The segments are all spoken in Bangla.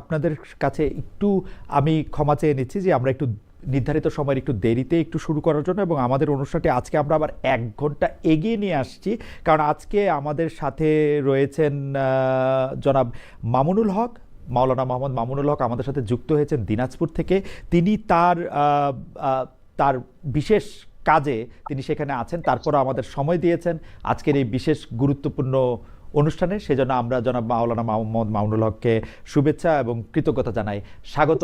আপনাদের কাছে একটু আমি ক্ষমা চেয়ে নিচ্ছি যে আমরা একটু নির্ধারিত সময়ের একটু দেরিতে একটু শুরু করার জন্য, এবং আমাদের অনুষ্ঠানটি আজকে আমরা আবার 1 ঘন্টা এগিয়ে নিয়ে আসছি। কারণ আজকে আমাদের সাথে রয়েছেন জনাব মামুনুল হক, মাওলানা মোহাম্মদ মামুনুল হক আমাদের সাথে যুক্ত হয়েছেন দিনাজপুর থেকে। তিনি তার বিশেষ কাজে তিনি সেখানে আছেন, তারপরও আমাদের সময় দিয়েছেন আজকের এই বিশেষ গুরুত্বপূর্ণ অনুষ্ঠানে। সেজন্য আমরা জনাব মাওলানা মোহাম্মদ মামুনুল হককে শুভেচ্ছা এবং কৃতজ্ঞতা জানাই। স্বাগত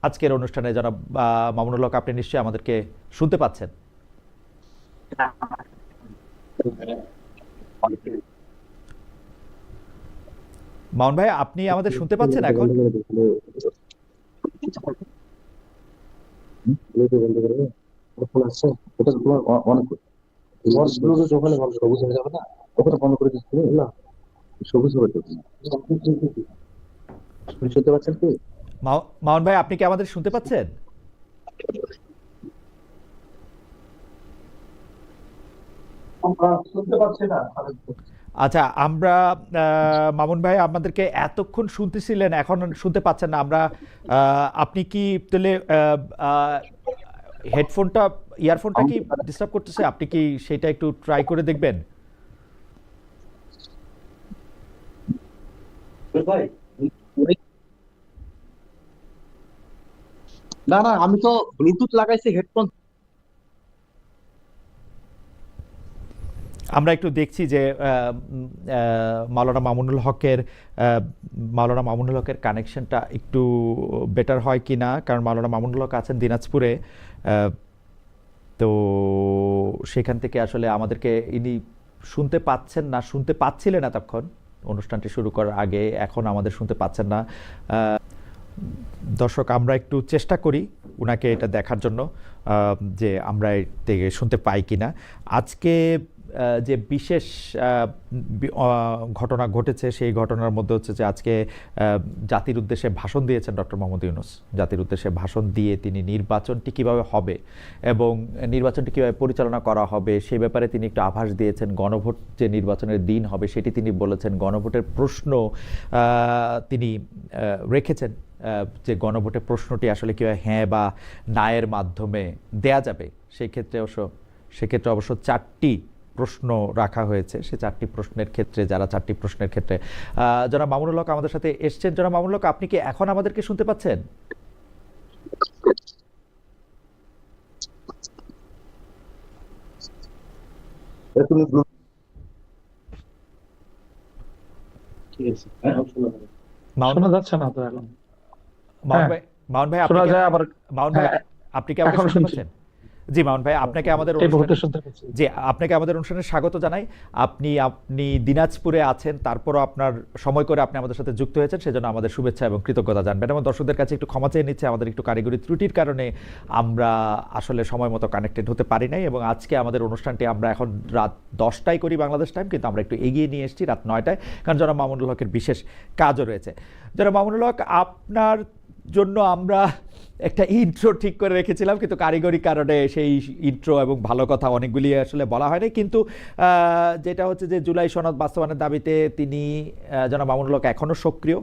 আজকের অনুষ্ঠানে জনাব মামুনুল হক। আপনি নিশ্চয়ই আমাদেরকে শুনতে পাচ্ছেন? মামুন ভাই, আপনি আমাদের শুনতে পাচ্ছেন এখন? মামুন ভাই, আপনি কি আমাদের শুনতে পাচ্ছেন? আচ্ছা, আমরা মামুন ভাই আমাদেরকে এতক্ষণ শুনতেছিলেন, এখন শুনতে পাচ্ছেন না। আমরা আপনি কি তাহলে হেডফোনটা, ইয়ারফোনটা কি ডিস্টার্ব করতেছে? আপনি কি সেটা একটু ট্রাই করে দেখবেন? না না, আমি তো ব্লুটুথ লাগাইছি, হেডফোন। আমরা একটু দেখছি যে মাওলানা মামুনুল হকের কানেকশনটা একটু বেটার হয় কি না, কারণ মাওলানা মামুনুল হক আছেন দিনাজপুরে। তো সেখান থেকে আসলে আমাদেরকে ইনি শুনতে পাচ্ছেন না, শুনতে পাচ্ছিলেন এতক্ষণ অনুষ্ঠানটি শুরু করার আগে, এখন আমাদের শুনতে পাচ্ছেন না। দর্শক, আমরা একটু চেষ্টা করি ওনাকে এটা দেখার জন্য যে আমরা থেকে শুনতে পাই কিনা। আজকে যে বিশেষ ঘটনা ঘটেছে, সেই ঘটনার মধ্যে হচ্ছে যে আজকে জাতির উদ্দেশ্যে ভাষণ দিয়েছেন ডক্টর মোহাম্মদ ইউনূস। জাতির উদ্দেশ্যে ভাষণ দিয়ে তিনি নির্বাচনটি কিভাবে হবে এবং নির্বাচনটি কিভাবে পরিচালনা করা হবে সেই ব্যাপারে তিনি একটু আভাস দিয়েছেন। গণভোট যে নির্বাচনের দিন হবে সেটি তিনি বলেছেন। গণভোটের প্রশ্ন তিনি রেখেছেন যে গণভোটের প্রশ্নটি আসলে কীভাবে হ্যাঁ বা নায়ের মাধ্যমে দেয়া যাবে। সেক্ষেত্রে অবশ্য 4টি প্রশ্ন রাখা হয়েছে। সে 4টি প্রশ্নের ক্ষেত্রে জনাব মামুনুল হক আমাদের সাথে এসছেন। জনাব মামুনুল হক, আপনি কি এখন আমাদেরকে শুনতে পাচ্ছেন? শোনা যাচ্ছে না তো এখন? মামুন ভাই, শোনা যায় আবার। আপনি কি আমাকে শুনতে পাচ্ছেন? জি মামুন ভাই, আপনাকে আমাদের অনুষ্ঠানে স্বাগত জানাই। আপনি দিনাজপুরে আছেন, তারপরও আপনার সময় করে আপনি আমাদের সাথে যুক্ত হয়েছেন, সেজন্য আমাদের শুভেচ্ছা এবং কৃতজ্ঞতা জানবেন। এবং দর্শকদের কাছে একটু ক্ষমা চেয়ে নিচ্ছে, আমাদের একটু কারিগরি ত্রুটির কারণে আমরা আসলে সময় মতো কানেক্টেড হতে পারি নাই। এবং আজকে আমাদের অনুষ্ঠানটি আমরা এখন রাত 10টায় করি বাংলাদেশ টাইম, কিন্তু আমরা একটু এগিয়ে নিয়ে এসেছি রাত 9টায়, কারণ জনাব মামুনুল হকের বিশেষ কাজও রয়েছে। জনাব মামুনুল হক, আপনার জন্য আমরা একটা ইন্ট্রো ঠিক করে রেখেছিলাম, কিন্তু কারিগরি কারণে সেই ইন্ট্রো এবং ভালো কথা অনেকগুলি আসলে বলা হয়নি। কিন্তু যেটা হচ্ছে যে জুলাই সনদ বাস্তবায়নের দাবিতে তিনি জনাব মামুনুল হক এখনও সক্রিয়।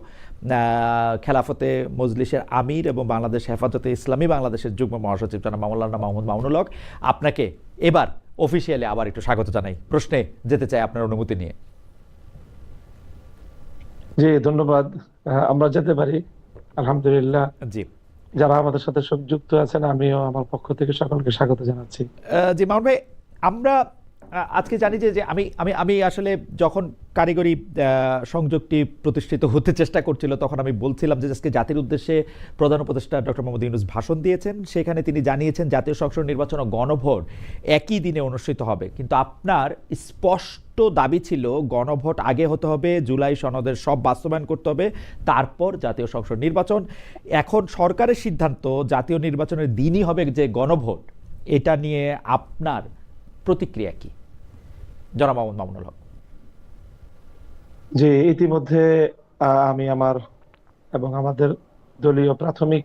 খেলাফতে মজলিসের আমির এবং বাংলাদেশ হেফাজতে ইসলামী বাংলাদেশের যুগ্ম মহাসচিব জনাব মাওলানা মোহাম্মদ মামুনুল হক, আপনাকে এবার অফিসিয়ালি আবার একটু স্বাগত জানাই। প্রশ্নে যেতে চাই আপনার অনুমতি নিয়ে। জি, ধন্যবাদ। আমরা যেতে পারি আলহামদুলিল্লাহ। জি, যারা আমাদের সাথে যুক্ত আছেন, আমিও আমার পক্ষ থেকে সকলকে স্বাগত জানাচ্ছি। জি মামুন ভাই, আমরা আজকে জানি যে আমি আমি আমি আসলে যখন কারিগরি সংযোগটি প্রতিষ্ঠিত হতে চেষ্টা করছিল, তখন আমি বলছিলাম যে আজকে জাতির উদ্দেশ্যে প্রধান উপদেষ্টা ডক্টর মোহাম্মদ ইউনূস ভাষণ দিয়েছেন। সেখানে তিনি জানিয়েছেন জাতীয় সংসদ নির্বাচন ও গণভোট একই দিনে অনুষ্ঠিত হবে, কিন্তু আপনার স্পষ্ট দাবি ছিল গণভোট আগে হতে হবে, জুলাই সনদের সব বাস্তবায়ন করতে হবে, তারপর জাতীয় সংসদ নির্বাচন। এখন সরকারের সিদ্ধান্ত জাতীয় নির্বাচনের দিনই হবে যে গণভোট। এটা নিয়ে আপনার প্রতিক্রিয়া কি জনাব মোহাম্মদ মামুনুল হক? যে ইতিমধ্যে আমি আমার এবং আমাদের দলীয় প্রাথমিক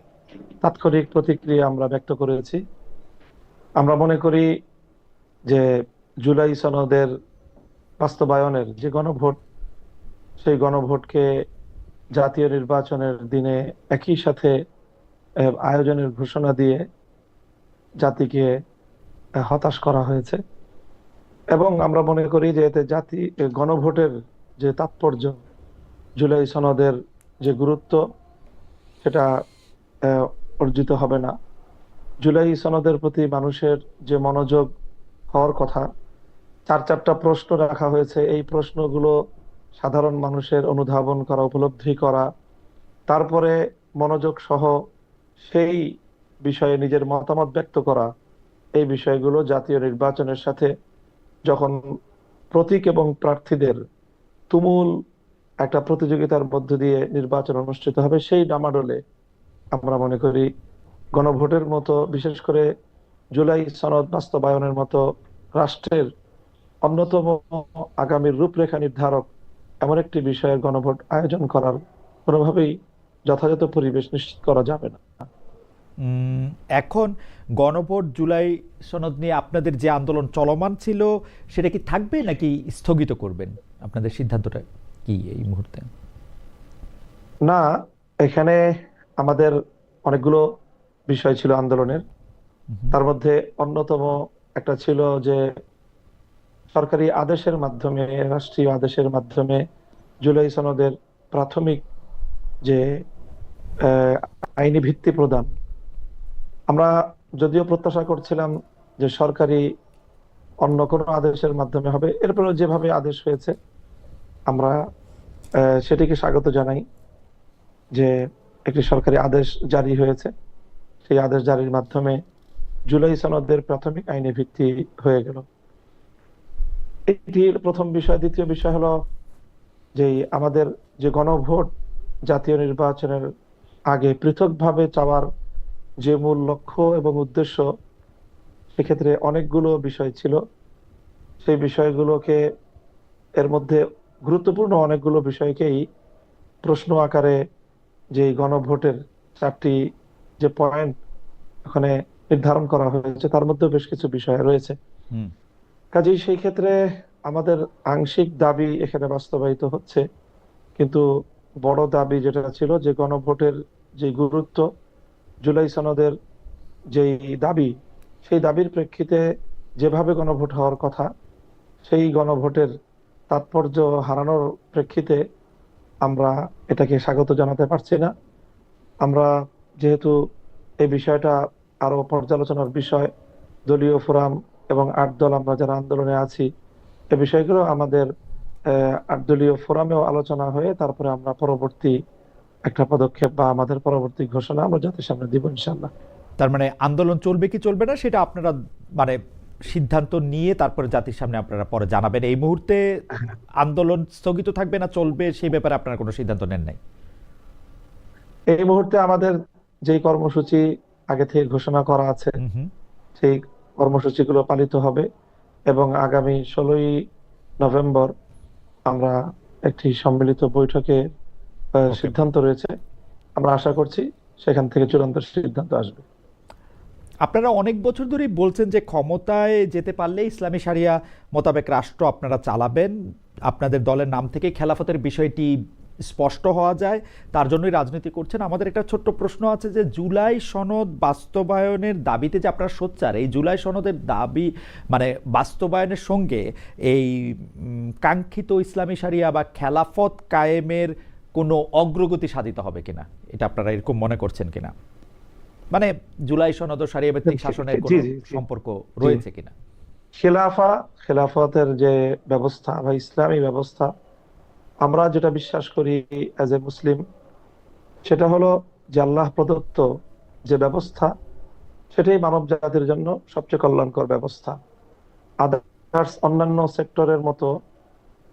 তাৎক্ষণিক প্রতিক্রিয়া আমরা ব্যক্ত করেছি। আমরা মনে করি যে জুলাই সনদের বাস্তবায়নের যে গণভোট, সেই গণভোটকে জাতীয় নির্বাচনের দিনে একই সাথে আয়োজনের ঘোষণা দিয়ে জাতিকে হতাশ করা হয়েছে। এবং আমরা মনে করি যে এতে গণভোটের যে তাৎপর্য, জুলাই সনদের যে গুরুত্ব, সেটা আহ, অর্জিত হবে না। জুলাই সনদের প্রতি মানুষের যে মনোযোগ হওয়ার কথা, 4-4টা প্রশ্ন রাখা হয়েছে। এই প্রশ্নগুলো সাধারণ মানুষের অনুধাবন করা, উপলব্ধি করা, তারপরে মনোযোগ সহ সেই বিষয়ে নিজের মতামত ব্যক্ত করা, এই বিষয়গুলো জাতীয় নির্বাচনের সাথে যখন প্রতীক এবং প্রার্থীদের তুমুল একটা প্রতিযোগিতার মধ্য দিয়ে নির্বাচন অনুষ্ঠিত হবে, সেই ডামাডোলে আমরা মনে করি গণভোটের মতো, বিশেষ করে জুলাই সনদ বাস্তবায়নের মতো রাষ্ট্রের অন্যতম আগামীর রূপরেখা নির্ধারক এমন একটি বিষয়ের গণভোট আয়োজন করার কোনোভাবেই যথাযথ পরিবেশ নিশ্চিত করা যাবে না। উম, এখন গণভোট জুলাই সনদ নিয়ে আপনাদের যে আন্দোলন চলমান ছিল সেটা কি থাকবে নাকি স্থগিত করবেন? আপনাদের সিদ্ধান্তটা কি এই মুহূর্তে? না, এখানে আমাদের অনেকগুলো বিষয় ছিল আন্দোলনের। হুম। তার মধ্যে অন্যতম একটা ছিল যে সরকারি আদেশের মাধ্যমে, রাষ্ট্রীয় আদেশের মাধ্যমে জুলাই সনদের প্রাথমিক যে আহ, আইনি ভিত্তি প্রদান। আমরা যদিও প্রত্যাশা করছিলাম যে সরকারি অন্য কোনো আদেশের মাধ্যমে হবে, এরপরে যেভাবে আদেশ হয়েছে আমরা সেটিকে স্বাগত জানাই, যে একটি সরকারি আদেশ জারি হয়েছে। সেই আদেশ জারির মাধ্যমে জুলাই সনদের প্রাথমিক আইনি ভিত্তি হয়ে গেল। এটি প্রথম বিষয়। দ্বিতীয় বিষয় হলো যে আমাদের যে গণভোট জাতীয় নির্বাচনের আগে পৃথকভাবে চাওয়ার যে মূল লক্ষ্য এবং উদ্দেশ্য, সেক্ষেত্রে অনেকগুলো বিষয় ছিল। সেই বিষয়গুলোকে, এর মধ্যে গুরুত্বপূর্ণ অনেকগুলো বিষয়কেই প্রশ্ন আকারে যে গণভোটের 4টি যে পয়েন্ট ওখানে নির্ধারণ করা হয়েছে, তার মধ্যে বেশ কিছু বিষয় রয়েছে। হুম। কাজেই সেই ক্ষেত্রে আমাদের আংশিক দাবি এখানে বাস্তবায়িত হচ্ছে, কিন্তু বড় দাবি যেটা ছিল যে গণভোটের যে গুরুত্ব, জুলাই সনদের যেই দাবি, সেই দাবির প্রেক্ষিতে যেভাবে গণভোট হওয়ার কথা, সেই গণভোটের তাৎপর্য হারানোর প্রেক্ষিতে আমরা এটাকে স্বাগত জানাতে পারছি না। আমরা যেহেতু এই বিষয়টা আরো পর্যালোচনার বিষয়, দলীয় ফোরাম এবং 8 দল আমরা যারা আন্দোলনে আছি, এই বিষয়গুলো আমাদের 8 দলীয় ফোরামেও আলোচনা হয়ে তারপরে আমরা পরবর্তী একটা পদক্ষেপ বা আমাদের পরবর্তী ঘোষণা আমরা জাতির সামনে দিব ইনশাল্লাহ। তার মানে আন্দোলন চলবে কি চলবে না সেটা আপনারা মানে সিদ্ধান্ত নিয়ে তারপরে জাতির সামনে আপনারা পরে জানাবেন। এই মুহূর্তে আন্দোলন স্থগিত থাকবে না চলবে সেই ব্যাপারে আপনারা কোনো সিদ্ধান্ত নেন নাই? এই মুহূর্তে আমাদের যেই কর্মসূচি আগে থেকে ঘোষণা করা আছে, হুম হুম। সেই কর্মসূচিগুলো পালিত হবে এবং আগামী 16ই নভেম্বর আমরা একটি সম্মিলিত বৈঠকে ওকে। সিদ্ধান্ত রয়েছে। আমরা আশা করছি সেখান থেকে চূড়ান্ত সিদ্ধান্ত আসবে। আপনারা অনেক বছর ধরেই বলছেন যে ক্ষমতায় যেতে পারলে ইসলামী শরিয়া মোতাবেক রাষ্ট্র আপনারা চালাবেন। আপনাদের দলের নাম থেকে খেলাফতের বিষয়টি স্পষ্ট হওয়া যায়, তার জন্যই রাজনীতি করছেন। আমাদের একটা ছোট্ট প্রশ্ন আছে যে জুলাই সনদ বাস্তবায়নের দাবিতে যে আপনারা সোচ্চার, এই জুলাই সনদের দাবি মানে বাস্তবায়নের সঙ্গে এই কাঙ্ক্ষিত ইসলামী শরিয়া বা খেলাফত কায়েমের কোনো অগ্রগতি সাধিত হবে কিনা, এটা আপনারা এরকম মনে করছেন কিনা? মানে জুলাই সনদ ও শরিয়া ভিত্তিক শাসনের জি কোনো জি জি সম্পর্ক জি। রয়েছে কিনা? খেলাফতের যে ব্যবস্থা বা ইসলামী ব্যবস্থা, আমরা যেটা বিশ্বাস করি অ্যাজ এ মুসলিম, সেটা হলো যে আল্লাহ প্রদত্ত যে ব্যবস্থা, সেটাই মানব জাতির জন্য সবচেয়ে কল্যাণকর ব্যবস্থা। আদার্স অন্যান্য সেক্টরের মতো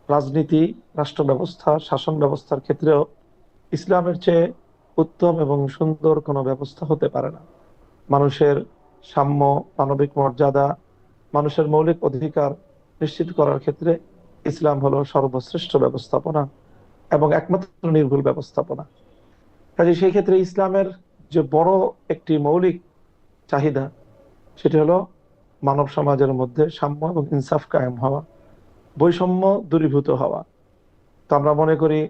রাজনীতি, রাষ্ট্র ব্যবস্থা, শাসন ব্যবস্থার ক্ষেত্রেও ইসলামের চেয়ে উত্তম এবং সুন্দর কোনো ব্যবস্থা হতে পারে না। মানুষের সাম্য, মানবিক মর্যাদা, মানুষের মৌলিক অধিকার নিশ্চিত করার ক্ষেত্রে ইসলাম হলো সর্বশ্রেষ্ঠ ব্যবস্থাপনা এবং একমাত্র নির্ভুল ব্যবস্থাপনা। কাজে সেই ক্ষেত্রে ইসলামের যে বড় একটি মৌলিক চাহিদা, সেটি হলো মানব সমাজের মধ্যে সাম্য এবং ইনসাফ কায়েম হওয়া, বৈষম্য দূরীভূত হওয়া। তো আমরা মনে করি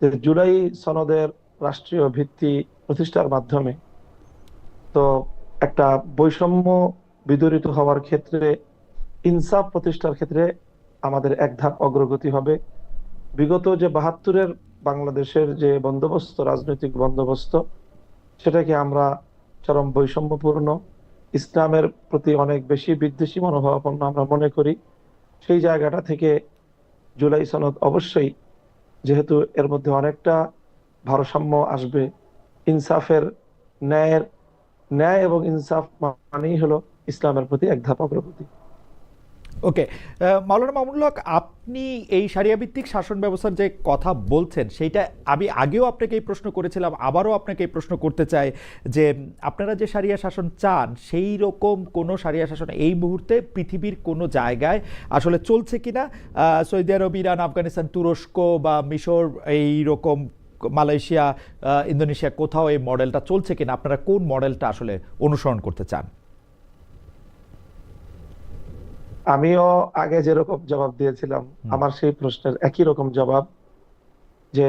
যে জুলাই সনদের রাষ্ট্রীয় ভিত্তি প্রতিষ্ঠার মাধ্যমে তো একটা বৈষম্য বিদরিত হওয়ার ক্ষেত্রে, ইনসাফ প্রতিষ্ঠার ক্ষেত্রে আমাদের এক ধাপ অগ্রগতি হবে। বিগত যে ৭২-এর বাংলাদেশের যে বন্দোবস্ত, রাজনৈতিক বন্দোবস্ত, সেটাকে আমরা চরম বৈষম্যপূর্ণ, ইসলামের প্রতি অনেক বেশি বিদ্বেষী মনোভাবাপন্ন আমরা মনে করি। সেই জায়গাটা থেকে জুলাই সনদ অবশ্যই, যেহেতু এর মধ্যে অনেকটা ভারসাম্য আসবে, ইনসাফের, ন্যায়ের, ন্যায় এবং ইনসাফ মানেই হলো ইসলামের প্রতি এক ধাপ অগ্রগতি। ওকে, মাওলানা মামুনুল হক, আপনি এই শারিয়া ভিত্তিক শাসন ব্যবস্থার যে কথা বলছেন, সেইটা আমি আগেও আপনাকে এই প্রশ্ন করেছিলাম, আবারও আপনাকে এই প্রশ্ন করতে চাই যে আপনারা যে শারিয়া শাসন চান, সেই রকম কোনো শারিয়া শাসন এই মুহূর্তে পৃথিবীর কোনো জায়গায় আসলে চলছে কিনা? সৌদি আরব, ইরান, আফগানিস্তান, তুরস্ক বা মিশর, এই রকম মালয়েশিয়া, ইন্দোনেশিয়া, কোথাও এই মডেলটা চলছে কিনা? আপনারা কোন মডেলটা আসলে অনুসরণ করতে চান? আমিও আগে যেরকম জবাব দিয়েছিলাম, আমার সেই প্রশ্নের একই রকম জবাব, যে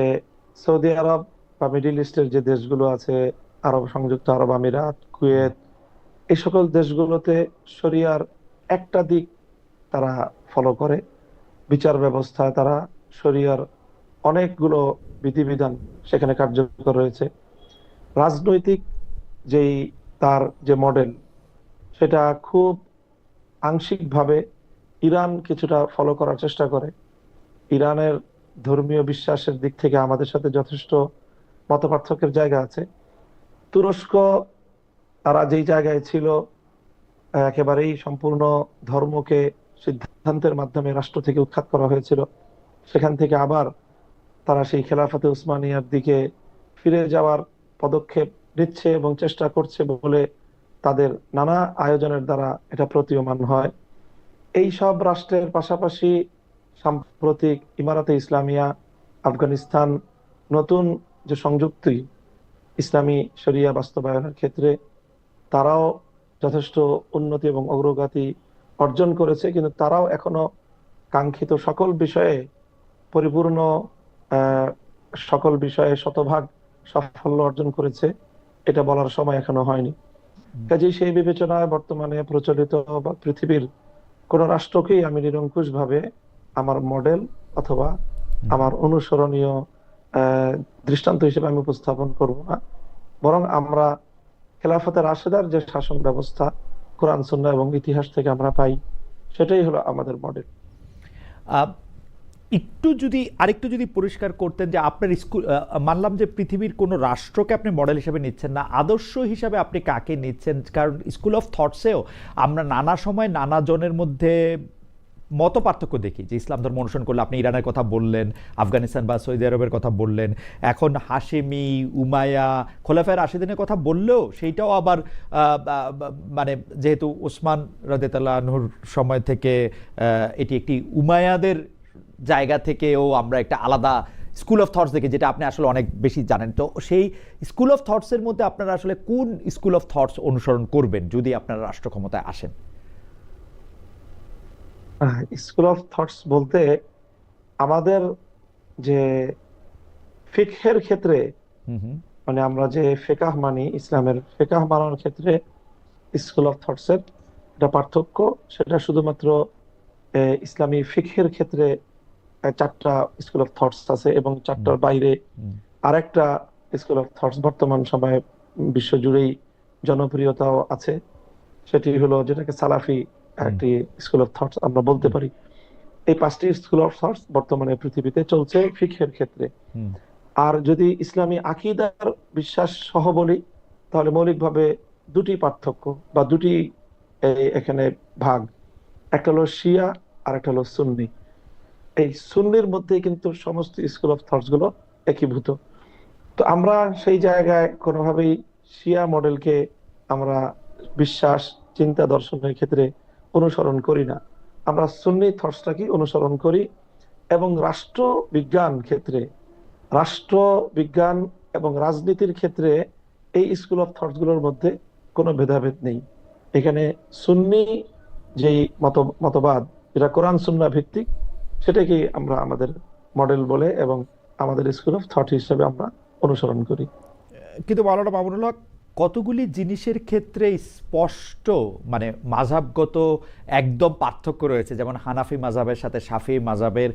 সৌদি আরব বা মিডিল ইস্টের যে দেশগুলো আছে, সংযুক্ত আরব আমিরাত, কুয়েত, এই সকল দেশগুলোতে শরিয়ার একটা দিক তারা ফলো করে। বিচার ব্যবস্থায় তারা শরিয়ার অনেকগুলো বিধিবিধান সেখানে কার্যকর রয়েছে। রাজনৈতিক যেই তার যে মডেল, সেটা খুব আংশিকভাবে ইরান কিছুটা ফলো করার চেষ্টা করে। ইরানের ধর্মীয় বিশ্বাসের দিক থেকে আমাদের সাথে যথেষ্ট মতপার্থক্যের জায়গা আছে। তুরস্ক, তারা যেই জায়গায় ছিল, একেবারেই সম্পূর্ণ ধর্মকে সিদ্ধান্তের মাধ্যমে রাষ্ট্র থেকে উৎখাত করা হয়েছিল, সেখান থেকে আবার তারা সেই খেলাফতে উসমানিয়ার দিকে ফিরে যাওয়ার পদক্ষেপ নিচ্ছে এবং চেষ্টা করছে বলে তাদের নানা আয়োজনের দ্বারা এটা প্রতীয়মান হয়। এই সব রাষ্ট্রের পাশাপাশি সাম্প্রতিক ইমারাতে ইসলামিয়া, আফগানিস্তান নতুন যে সংযুক্তি ইসলামী শরিয়া বাস্তবায়নের ক্ষেত্রে, তারাও যথেষ্ট উন্নতি এবং অগ্রগতি অর্জন করেছে, কিন্তু তারাও এখনো কাঙ্ক্ষিত সকল বিষয়ে পরিপূর্ণ, সকল বিষয়ে শতভাগ সাফল্য অর্জন করেছে এটা বলার সময় এখনো হয়নি। কাজেই সেই বিবেচনায় বর্তমানে প্রচলিত বা পৃথিবীর কোন রাষ্ট্রকেই আমি নিরঙ্কুশ ভাবে আমার মডেল অথবা আমার অনুসরণীয় দৃষ্টান্ত হিসেবে আমি উপস্থাপন করব না, বরং আমরা খেলাফতে রাশেদার যে শাসন ব্যবস্থা কোরআন সুন্নাহ এবং ইতিহাস থেকে আমরা পাই, সেটাই হলো আমাদের মডেল। আরেকটু যদি পরিষ্কার করতেন যে আপনার স্কুল, মানলাম যে পৃথিবীর কোনো রাষ্ট্রকে আপনি মডেল হিসেবে নিচ্ছেন না, আদর্শ হিসাবে আপনি কাকে নিচ্ছেন? কারণ স্কুল অফ থটসেও আমরা নানা সময় নানা জনের মধ্যে মত পার্থক্য দেখি, যে ইসলাম ধর্ম অনুসরণ করলে, আপনি ইরানের কথা বললেন, আফগানিস্তান বা সৌদি আরবের কথা বললেন, এখন হাশেমি, উমায়া, খোলাফায়ে রাশিদিনের কথা বললেও সেইটাও আবার মানে যেহেতু ওসমান রাদিয়াল্লাহু আনহুর সময় থেকে এটি একটি উমায়াদের জায়গা থেকেও আমরা একটা আলাদা স্কুল অফ থটস দেখি, যেটা আপনি আসলে অনেক বেশি জানেন। তো সেই স্কুল অফ থটসের মধ্যে আপনারা আসলে কোন স্কুল অফ থটস অনুসরণ করবেন যদি আপনারা রাষ্ট্র ক্ষমতায় আসেন? স্কুল অফ থটস বলতে আমাদের যে ফিকহের ক্ষেত্রে, মানে আমরা যে ফিকাহ মানি, ইসলামের ফিকাহ মানার ক্ষেত্রে স্কুল অফ থটসের এটা পার্থক্য, সেটা শুধুমাত্র ইসলামী ফিকহের ক্ষেত্রে 4টা স্কুল অফ থটস আছে, এবং 4টার বাইরে আরেকটা স্কুল অফ থটস বর্তমান সময়ে বিশ্বজুড়েই জনপ্রিয়তাও আছে, সেটি হলো যেটাকে সালাফি একটি স্কুল অফ থটস আমরা বলতে পারি। এই 5টি স্কুল অফ থটস বর্তমানে পৃথিবীতে চলছে ফিকহের ক্ষেত্রে। আর যদি ইসলামী আকীদার বিশ্বাস সহ বলি, তাহলে মৌলিকভাবে 2টি পার্থক্য বা 2টি এখানে ভাগ, একটা হলো শিয়া আর একটা হলো সুন্নি। এই সুন্নির মধ্যে কিন্তু সমস্ত স্কুল অফ থটস গুলো একীভূত। তো আমরা সেই জায়গায় কোনোভাবেই শিয়া মডেলকে আমরা বিশ্বাস, চিন্তা, দর্শনের ক্ষেত্রে অনুসরণ করি না। আমরা সুন্নি থটসটাকে অনুসরণ করি, এবং রাষ্ট্রবিজ্ঞান ক্ষেত্রে, রাষ্ট্রবিজ্ঞান এবং রাজনীতির ক্ষেত্রে এই স্কুল অফ থটস গুলোর মধ্যে কোনো ভেদাভেদ নেই। এখানে সুন্নি যেই মতবাদ, যেটা কোরআন সুন্নাহ ভিত্তিক, সেটাকে আমরা আমাদের মডেল বলে এবং আমাদের স্কুল অফ থট হিসেবে আমরা অনুসরণ করি। কিন্তু মাওলানা মামুনুল হক, কতগুলি জিনিসের ক্ষেত্রে স্পষ্ট মানে মাযহাবগত একদম পার্থক্য রয়েছে, যেমন হানাফি মাযহাবের সাথে শাফি মাযহাবের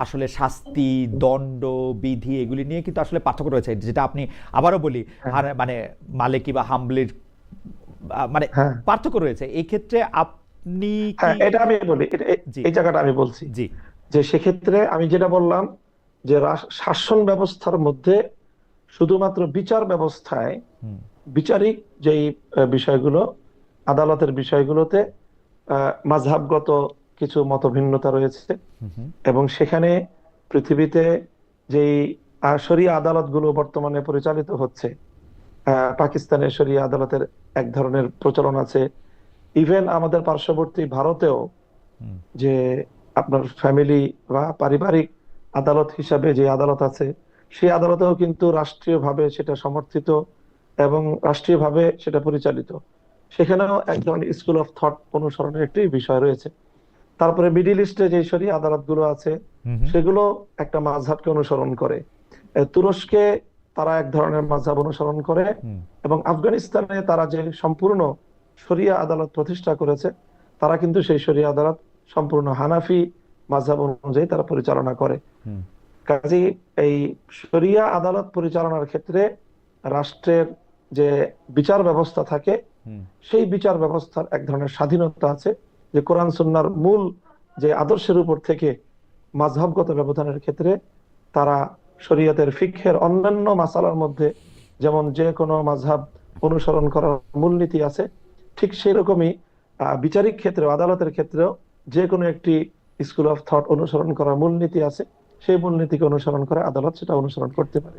আসলে শাস্তি, দণ্ড, বিধি এগুলি নিয়ে কিন্তু আসলে পার্থক্য রয়েছে, যেটা আপনি আবারও বলি হ্যাঁ, মানে মালিকি বা হাম্বলির মানে হ্যাঁ, পার্থক্য রয়েছে। এই ক্ষেত্রে আপনি হ্যাঁ, কি? এটা আমি বলি, জি, এই জায়গাটা আমি বলছি জি, যে সেক্ষেত্রে আমি যেটা বললাম যে শাসন ব্যবস্থার মধ্যে শুধুমাত্র বিচার ব্যবস্থায় হুম, বিচারিক যেই বিষয়গুলো, আদালতের বিষয়গুলোতে মাযহাবগত কিছু মতভিন্নতা রয়েছে, হুম, হুম, এবং সেখানে পৃথিবীতে যেই শরিয়া আদালতগুলো বর্তমানে পরিচালিত হচ্ছে, পাকিস্তানের শরিয়া আদালতের এক ধরনের প্রচলন আছে। ইভেন আমাদের পার্শ্ববর্তী ভারতেও হুম, যে আপনার ফ্যামিলি বা পারিবারিক আদালত হিসাবে যে আদালত আছে, সেই আদালতেও কিন্তু রাষ্ট্রীয়ভাবে সেটা সমর্থিত এবং রাষ্ট্রীয়ভাবে সেটা পরিচালিত। সেখানেও এক ধরনের স্কুল অফ থট অনুসরণের একটি বিষয় রয়েছে। তারপরে মিডিল ইস্টে যে শরিয়া আদালতগুলো আছে, হুম, হুম, সেগুলো একটা মাযহাবকে অনুসরণ করে। তুরস্কে তারা এক ধরনের মাযহাব অনুসরণ করে, হুম, এবং আফগানিস্তানে তারা যে সম্পূর্ণ শরিয়া আদালত প্রতিষ্ঠা করেছে, তারা কিন্তু সেই শরিয়া আদালত সম্পূর্ণ হানাফি মাযহাব অনুযায়ী তারা পরিচালনা করে। হুম, কাজেই এই শরিয়া আদালত পরিচালনার ক্ষেত্রে রাষ্ট্রের যে বিচার ব্যবস্থা থাকে, হুম, সেই বিচার ব্যবস্থার এক ধরনের স্বাধীনতা আছে, যে কোরআন সুন্নাহর মূল যে আদর্শের উপর থেকে মাযহাবগত ব্যবধানের ক্ষেত্রে তারা শরীয়তের ফিকহের অন্যান্য মাসালার মধ্যে যেমন যে কোনো মাযহাব অনুসরণ করার মূলনীতি আছে, ঠিক সেই রকমই বিচারিক ক্ষেত্রে, আদালতের ক্ষেত্রেও যে কোনো একটি স্কুল অফ থট অনুসরণ করার মূলনীতি আছে। সেই মূলনীতিকে অনুসরণ করে আদালত সেটা অনুসরণ করতে পারে।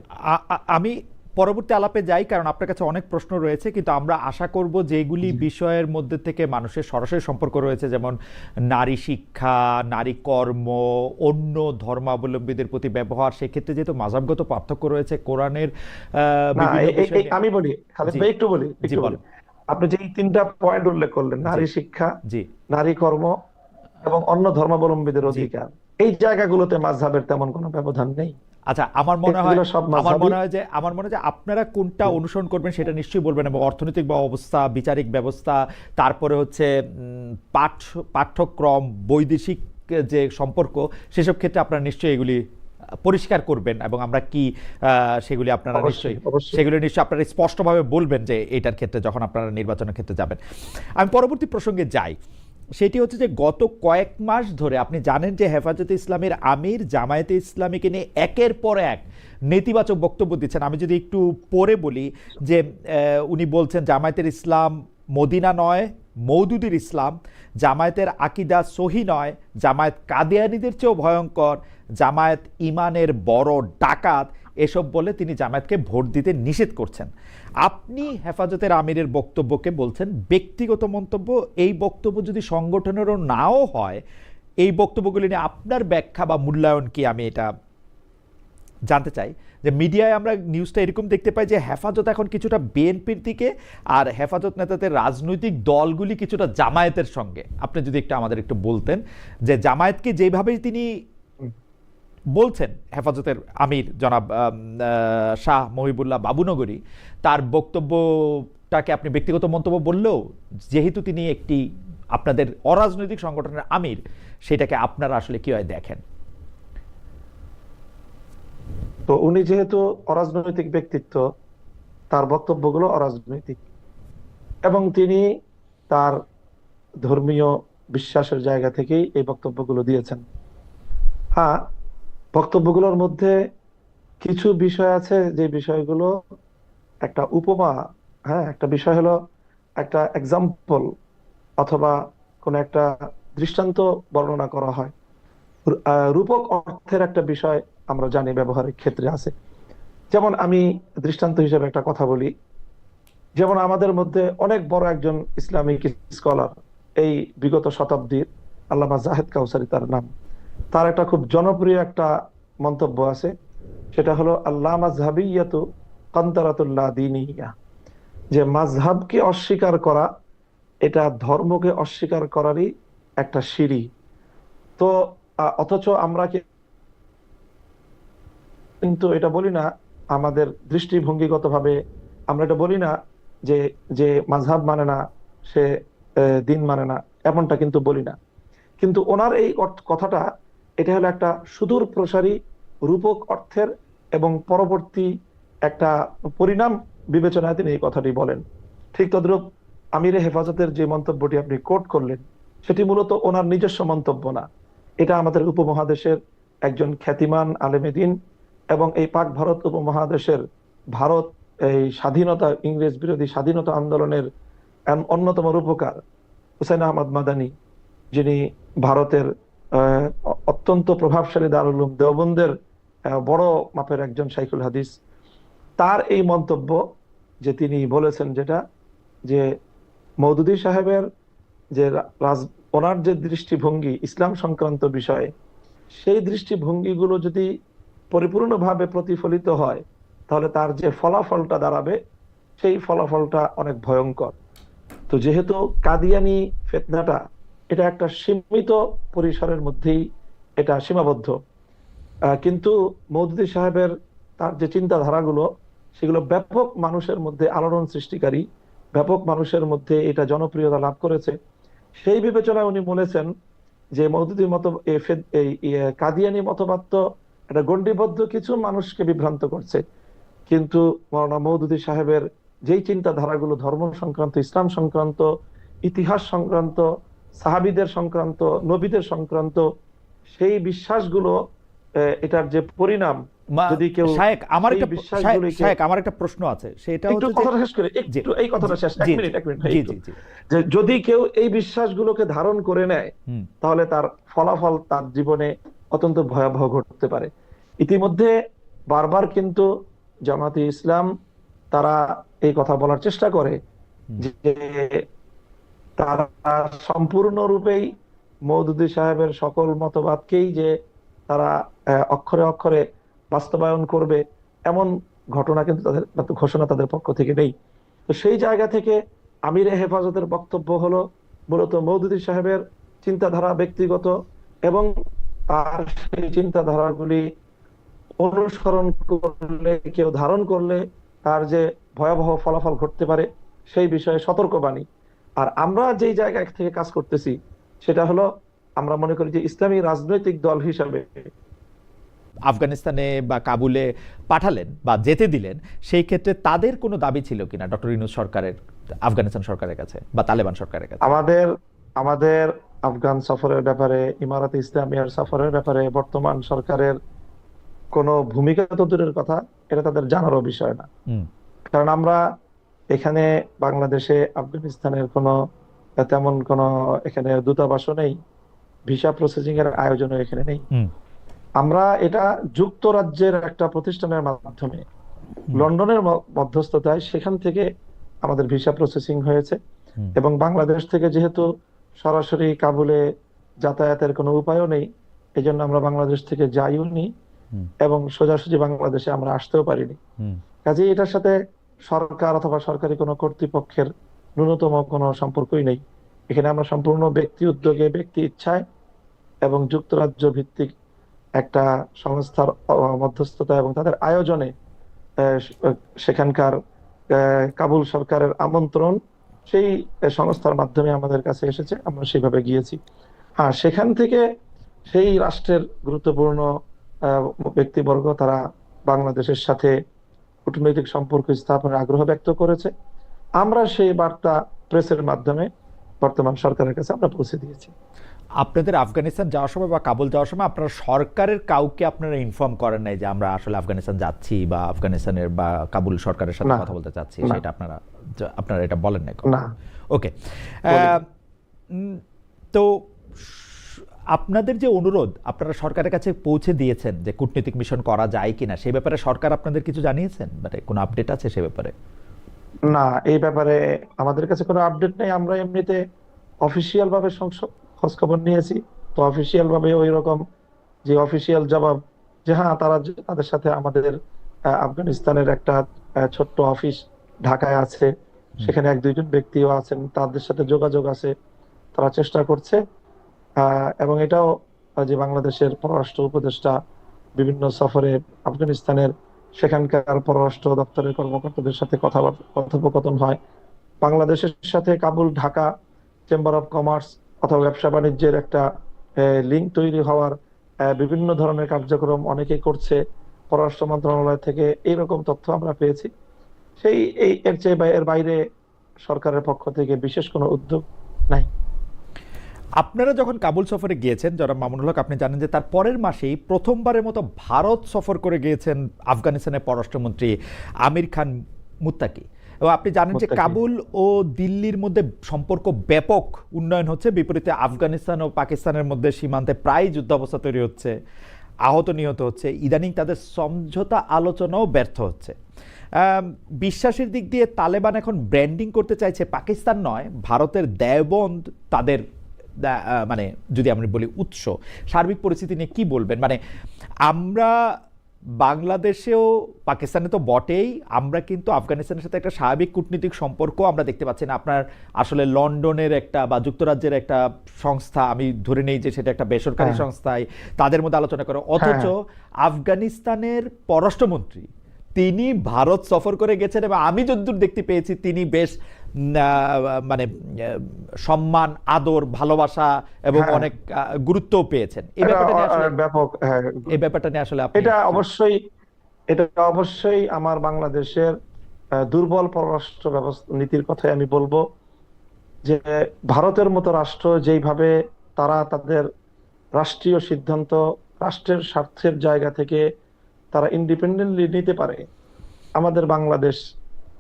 আমি পরবর্তী আলাপে যাই, কারণ আপনার কাছে অনেক প্রশ্ন রয়েছে, কিন্তু আমরা আশা করব যেগুলি জি। বিষয়ের মধ্যে থেকে মানুষের সরাসরি সম্পর্ক রয়েছে, যেমন নারী শিক্ষা, নারী কর্ম, অন্য ধর্মাবলম্বীদের প্রতি ব্যবহার, সেক্ষেত্রে যেহেতু মাযহাবগত পার্থক্য রয়েছে কোরআনের না, বিভিন্ন বিষয় নিয়ে। আমি বলি খালেদ জি, ভাই, একটু বলি, জি, বলেন। আপনি যে এই তিনটা পয়েন্ট উল্লেখ করলেন, জি, নারী শিক্ষা, জি, নারী কর্ম এবং অন্য ধর্মাবলম্বীদের জি। অধিকার, এই জায়গাগুলোতে মাযহাবের তেমন কোনো ব্যবধান নেই। আচ্ছা, আমার মনে হয় এগুলো সব আমার মাযহাবী। মনে হয় যে আমার মনে হয় যে আপনারা কোনটা অনুসরণ করবেন সেটা নিশ্চয়ই বলবেন, এবং অর্থনৈতিক বা অবস্থা, বিচারিক ব্যবস্থা, তারপরে হচ্ছে পাঠ পাঠ্যক্রম, বৈদেশিক যে সম্পর্ক, সেসব ক্ষেত্রে আপনারা নিশ্চয়ই এগুলি পরিষ্কার করবেন, এবং আমরা কি সেগুলি আপনারা অবশ্যই, নিশ্চয়ই অবশ্যই। সেগুলি নিশ্চয়ই আপনারা স্পষ্টভাবে বলবেন যে এটার ক্ষেত্রে যখন আপনারা নির্বাচনের ক্ষেত্রে যাবেন। আমি পরবর্তী প্রসঙ্গে যাই। সেটি হচ্ছে যে গত কয়েক মাস ধরে আপনি জানেন যে হেফাজতে ইসলামের আমির জামায়াতে ইসলামীকে নিয়ে একের পর এক নেতিবাচক বক্তব্য দিচ্ছেন। আমি যদি একটু পরে বলি যে উনি বলছেন জামায়াতের ইসলাম মদিনা নয়, মওদুদির ইসলাম, জামায়াতের আকিদা সহি নয়, জামায়াত কাদিয়ানীদের চেয়েও ভয়ঙ্কর, জামায়াত ইমানের বড় ডাকাত, এসব বলে তিনি জামায়াতকে ভোট দিতে নিষেধ করছেন। আপনি হেফাজতের আমিরের বক্তব্যকে বলছেন ব্যক্তিগত মন্তব্য। এই বক্তব্য যদি সংগঠনেরও নাও হয়, এই বক্তব্যগুলি নিয়ে আপনার ব্যাখ্যা বা মূল্যায়ন কি, আমি এটা জানতে চাই। যে মিডিয়ায় আমরা নিউজটা এরকম দেখতে পাই যে হেফাজত এখন কিছুটা বিএনপির দিকে, আর হেফাজত নেতাদের রাজনৈতিক দলগুলি কিছুটা জামায়াতের সঙ্গে। আপনি যদি একটু আমাদের একটু বলতেন যে জামায়াতকে যেভাবেই তিনি বলছেন হেফাজতের আমির জনাব শাহ মহিবুল্লাহ বাবুনগরী, তার বক্তব্যটাকে আপনি ব্যক্তিগত মন্তব্য বললেও, যেহেতু তিনি একটি আপনাদের অরাজনৈতিক সংগঠনের আমির, সেটাকে আপনারা আসলে কিভাবে দেখেন? তো উনি যেহেতু অরাজনৈতিক ব্যক্তিত্ব, তার বক্তব্যগুলো অরাজনৈতিক, এবং তিনি তার ধর্মীয় বিশ্বাসের জায়গা থেকেই এই বক্তব্যগুলো দিয়েছেন। হ্যাঁ, বক্তব্যগুলোর মধ্যে কিছু বিষয় আছে যে বিষয়গুলো একটা উপমা, হ্যাঁ, একটা বিষয় হলো একটা এক্সাম্পল অথবা কোন একটা দৃষ্টান্ত বর্ণনা করা হয়, রূপক অর্থের একটা বিষয় আমরা জানি ব্যবহারিক ক্ষেত্রে আছে। যেমন আমি দৃষ্টান্ত হিসেবে একটা কথা বলি, যেমন আমাদের মধ্যে অনেক বড় একজন ইসলামিক স্কলার, এই বিগত শতাব্দীর, আল্লামা জাহেদ কাউসারি তার নাম, তার একটা খুব জনপ্রিয় একটা মন্তব্য আছে, সেটা হলো আল্লাহ মাযহাবিয়াতু কান্তারাতুল্লাহ দীনিয়া, যে মাযহাবকে অস্বীকার করা এটা ধর্মকে অস্বীকার করারই একটা সিঁড়ি। তো অথচ আমরা কি কিন্তু এটা বলি না আমাদের দৃষ্টিভঙ্গিগতভাবে, আমরা এটা বলি না যে যে মাযহাব মানে না সে দিন মানে না, এমনটা কিন্তু বলি না। কিন্তু ওনার এই কথাটা, এটা হলো একটা সুদূর প্রসারী রূপক অর্থের এবং পরবর্তী একটা পরিণাম বিবেচনায় তিনি এই কথাটি বলেন। ঠিক তদ্রূপ আমিরে হেফাজতের যে মন্তব্যটি আপনি কোট করলেন, সেটি মূলত ওনার নিজস্ব মন্তব্য না। এটা আমাদের উপমহাদেশের একজন খ্যাতিমান আলেমে দ্বীন এবং এই পাক ভারত উপমহাদেশের, ভারত এই স্বাধীনতা, ইংরেজ বিরোধী স্বাধীনতা আন্দোলনের অন্যতম রূপকার হুসাইন আহমদ মাদানী, যিনি ভারতের অত্যন্ত প্রভাবশালী দারুল উলুম দেওবন্দের বড় মাপের একজন শাইখুল হাদিস, তার এই মন্তব্য যে তিনি বলেছেন যেটা, যে মওদুদী সাহেবের যে ওনার যে দৃষ্টিভঙ্গি ইসলাম সংক্রান্ত বিষয়ে, সেই দৃষ্টিভঙ্গিগুলো যদি পরিপূর্ণভাবে প্রতিফলিত হয়, তাহলে তার যে ফলাফলটা দাঁড়াবে, সেই ফলাফলটা অনেক ভয়ঙ্কর। তো যেহেতু কাদিয়ানি ফিতনাটা এটা একটা সীমিত পরিসরের মধ্যেই এটা সীমাবদ্ধ, কিন্তু মওদুদী সাহেবের তার যে চিন্তাধারাগুলো, সেগুলো ব্যাপক মানুষের মধ্যে আলোড়ন সৃষ্টিকারী, ব্যাপক মানুষের মধ্যে এটা জনপ্রিয়তা লাভ করেছে। সেই বিবেচনায় উনি বলেছেন যে মওদুদী মত এই কাদিয়ানি মতবাদ তো এটা গণ্ডিবদ্ধ কিছু মানুষকে বিভ্রান্ত করছে, কিন্তু মাওলানা মওদুদী সাহেবের যেই চিন্তাধারাগুলো ধর্ম সংক্রান্ত, ইসলাম সংক্রান্ত, ইতিহাস সংক্রান্ত, সাহাবীদের সংক্রান্ত, নবীদের সংক্রান্ত, সেই বিশ্বাসগুলো, এটার যে পরিণাম, যদি কেউ শায়েখ আমার সেই একটা বিশ্বাসগুলিকে, শায়েখ আমার একটা প্রশ্ন আছে, সেটা একটু হচ্ছে যে কথাটা শেষ করে, জি একটু এই কথাটা শেষ, জি এক মিনিট ভাই, জি একটু। জি জি যে যদি কেউ এই বিশ্বাসগুলোকে ধারণ করে নেয়, হুম তাহলে তার ফলাফল তার জীবনে অত্যন্ত ভয়াবহ ঘটতে পারে। ইতিমধ্যে বারবার কিন্তু জামাতে ইসলাম তারা এই কথা বলার চেষ্টা করে হুম যে তারা সম্পূর্ণরূপেই মওদুদী সাহেবের সকল মতবাদকেই যে তারা অক্ষরে অক্ষরে বাস্তবায়ন করবে, এমন ঘটনা কিন্তু তাদের ঘোষণা তাদের পক্ষ থেকে নেই। তো সেই জায়গা থেকে আমিরে হেফাজতের বক্তব্য হলো মূলত মওদুদী সাহেবের চিন্তাধারা ব্যক্তিগত, এবং তার সেই চিন্তাধারাগুলি অনুসরণ করলে, কেউ ধারণ করলে তার যে ভয়াবহ ফলাফল ঘটতে পারে, সেই বিষয়ে সতর্কবাণী। আর আমরা যেই জায়গা থেকে কাজ করতেছি, সেটা হলো আমরা মনে করি যে ইসলামী রাজনৈতিক দল হিসাবে আফগানিস্তানে বা কাবুলে পাঠালেন বা যেতে দিলেন, সেই ক্ষেত্রে তাদের কোনো দাবি ছিল কিনা ডক্টর ইউনূস সরকারের আফগানিস্তান সরকারের কাছে বা তালেবান সরকারের কাছে? আমাদের আমাদের আফগান সফরের ব্যাপারে, ইমারাতে ইসলামিয়ার সফরের ব্যাপারে বর্তমান সরকারের কোনো ভূমিকা তো দূরের কথা, এটা তাদের জানারও বিষয় না। হুম কারণ আমরা এখানে বাংলাদেশে আফগানিস্তানের কোনো তেমন কোনো এখানে দূতাবাসও নেই, ভিসা প্রসেসিং এর আয়োজনও এখানে নেই। হুম আমরা এটা যুক্তরাজ্যের একটা প্রতিষ্ঠানের মাধ্যমে লন্ডনের মধ্যস্থতায় সেখান থেকে আমাদের ভিসা প্রসেসিং হয়েছে, হুম এবং বাংলাদেশ থেকে যেহেতু সরাসরি কাবুলে যাতায়াতের কোনো উপায়ও নেই, এই জন্য আমরা বাংলাদেশ থেকে যাইও নি, হুম এবং সোজাসুজি বাংলাদেশে আমরা আসতেও পারিনি। হুম কাজেই এটার সাথে সরকার অথবা সরকারি কোনো কর্তৃপক্ষের ন্যূনতম কোনো সম্পর্কই নেই। এখানে আমরা সম্পূর্ণ ব্যক্তি উদ্যোগে, ব্যক্তি ইচ্ছায় এবং যুক্তরাজ্য ভিত্তিক একটা সংস্থার মধ্যস্থতা এবং তাদের আয়োজনে সেখানকার কাবুল সরকারের আমন্ত্রণ সেই সংস্থার মাধ্যমে আমাদের কাছে এসেছে, আমরা সেইভাবে গিয়েছি। হ্যাঁ, সেখান থেকে সেই রাষ্ট্রের গুরুত্বপূর্ণ ব্যক্তিবর্গ তারা বাংলাদেশের সাথে কূটনৈতিক সম্পর্ক স্থাপনের আগ্রহ ব্যক্ত করেছে। আমরা সেই বার্তা প্রেসের মাধ্যমে বর্তমান সরকারের কাছে আমরা পৌঁছে দিয়েছি। আপনাদের আফগানিস্তান যাওয়ার সময় বা কাবুল যাওয়ার সময় আপনারা সরকারের কাউকে আপনারা ইনফর্ম করেন নাই যে আমরা আসলে আফগানিস্তান যাচ্ছি বা আফগানিস্তানের বা কাবুল সরকারের সাথে না, কথা বলতে চাচ্ছি, না। সেটা আপনারা এটা বলেন নাই? না, ওকে। বলিনি। তো আপনাদের যে অনুরোধ আপনারা সরকারের কাছে পৌঁছে দিয়েছেন যে কূটনৈতিক মিশন করা যায় কিনা, সেই ব্যাপারে সরকার আপনাদের কিছু জানিয়েছেন, মানে কোনো আপডেট আছে সে ব্যাপারে? না, এই ব্যাপারে আমাদের কাছে কোনো আপডেট নেই। আমরা এমনিতে অফিসিয়াল ভাবে খোঁজ খবর নিয়েছি, তো অফিসিয়াল ভাবে ওই রকম যে অফিসিয়াল জবাব যে হ্যাঁ তাদের সাথে আমাদের আফগানিস্তানের একটা ছোট্ট অফিস ঢাকায় আছে, সেখানে এক দুইজন ব্যক্তিও আছেন, তাদের সাথে যোগাযোগ আছে, তারা চেষ্টা করছে। এবং এটাও যে বাংলাদেশের পররাষ্ট্র উপদেষ্টা বিভিন্ন সফরে আফগানিস্তানের সেখানকার পররাষ্ট্র দপ্তরের কর্মকর্তাদের সাথে কথোপকথন হয়। বাংলাদেশের সাথে Kabul, Dhaka chamber of commerce অথবা ব্যবসা বাণিজ্যের একটা লিঙ্ক তৈরি হওয়ার বিভিন্ন ধরনের কার্যক্রম অনেকেই করছে। পররাষ্ট্র মন্ত্রণালয় থেকে এইরকম তথ্য আমরা পেয়েছি। সেই এর চেয়ে এর বাইরে সরকারের পক্ষ থেকে বিশেষ কোনো উদ্যোগ নাই। আপনারা যখন কাবুল সফরে গিয়েছেন, জনাব মামুনুল হক, আপনি জানেন যে তার পরের মাসেই প্রথমবারের মতো ভারত সফর করে গিয়েছেন আফগানিস্তানের পররাষ্ট্রমন্ত্রী আমির খান মুত্তাকি। এবং আপনি জানেন যে কাবুল ও দিল্লির মধ্যে সম্পর্ক ব্যাপক উন্নয়ন হচ্ছে, বিপরীতে আফগানিস্তান ও পাকিস্তানের মধ্যে সীমান্তে প্রায় যুদ্ধাবস্থা তৈরি হচ্ছে, আহত নিহত হচ্ছে, ইদানিং তাদের সমঝোতা আলোচনাও ব্যর্থ হচ্ছে। বিশ্বাসের দিক দিয়ে তালেবান এখন ব্র্যান্ডিং করতে চাইছে পাকিস্তান নয়, ভারতের দেওবন্দ তাদের মানে যদি আমরা বলি উৎস। সার্বিক পরিস্থিতি নিয়ে কি বলবেন? মানে আমরা বাংলাদেশেও, পাকিস্তানে তো বটেই, আমরা কিন্তু আফগানিস্তানের সাথে একটা স্বাভাবিক কূটনীতিক সম্পর্ক আমরা দেখতে পাচ্ছি না। আপনার আসলে লন্ডনের একটা বা যুক্তরাজ্যের একটা সংস্থা, আমি ধরে নেই যে সেটা একটা বেসরকারি সংস্থায়, তাদের মধ্যে আলোচনা করে, অথচ আফগানিস্তানের পররাষ্ট্রমন্ত্রী তিনি ভারত সফর করে গেছেন এবং আমি যতদূর দেখতে পেয়েছি তিনি বেশ মানে সম্মান, আদর, ভালোবাসা এবং অনেক গুরুত্বও পেয়েছেন। এই ব্যাপারটা নিয়ে আসলে এটা অবশ্যই আমার বাংলাদেশের দুর্বল পররাষ্ট্র ব্যবস্থা নীতির কথাই আমি বলবো, যে ভারতের মতো রাষ্ট্র যেইভাবে তারা তাদের রাষ্ট্রীয় সিদ্ধান্ত রাষ্ট্রের স্বার্থের জায়গা থেকে তারা ইন্ডিপেন্ডেন্টলি নিতে পারে, আমাদের বাংলাদেশ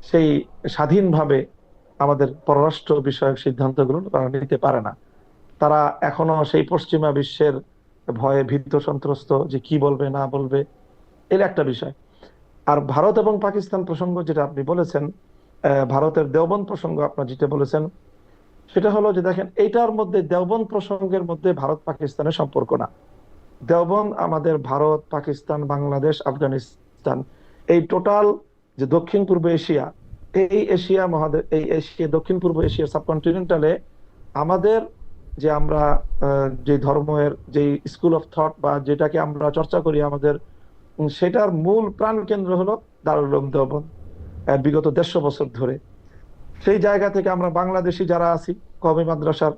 সেই স্বাধীনভাবে আমাদের পররাষ্ট্র বিষয়ক সিদ্ধান্তগুলো তারা নিতে পারে না। তারা এখনো সেই পশ্চিমা বিশ্বের ভয়ে ভীত সন্ত্রস্ত, যে কি বলবে না বলবে, এর একটা বিষয়। আর ভারত এবং পাকিস্তান প্রসঙ্গ যেটা আপনি বলেছেন, ভারতের দেওবন্দ প্রসঙ্গ আপনার যেটা বলেছেন, সেটা হলো যে দেখেন, এইটার মধ্যে দেওবন্দ প্রসঙ্গের মধ্যে ভারত পাকিস্তানের সম্পর্ক না। দেওবন্দ আমাদের ভারত, পাকিস্তান, বাংলাদেশ, আফগানিস্তান, এই টোটাল যে দক্ষিণ পূর্ব এশিয়া, এই এশিয়া মহাদেশ, এই এশিয়া দক্ষিণ পূর্ব এশিয়া সাবকন্টিনেন্টালে আমাদের যে আমরা যে ধর্মের যে স্কুল অফ থট বা যেটাকে আমরা চর্চা করি আমাদের, সেটার মূল প্রাণ কেন্দ্র হলো দারুল উলুম দেওবন্দ বিগত 150 বছর ধরে। সেই জায়গা থেকে আমরা বাংলাদেশি যারা আছি কওমি মাদ্রাসার,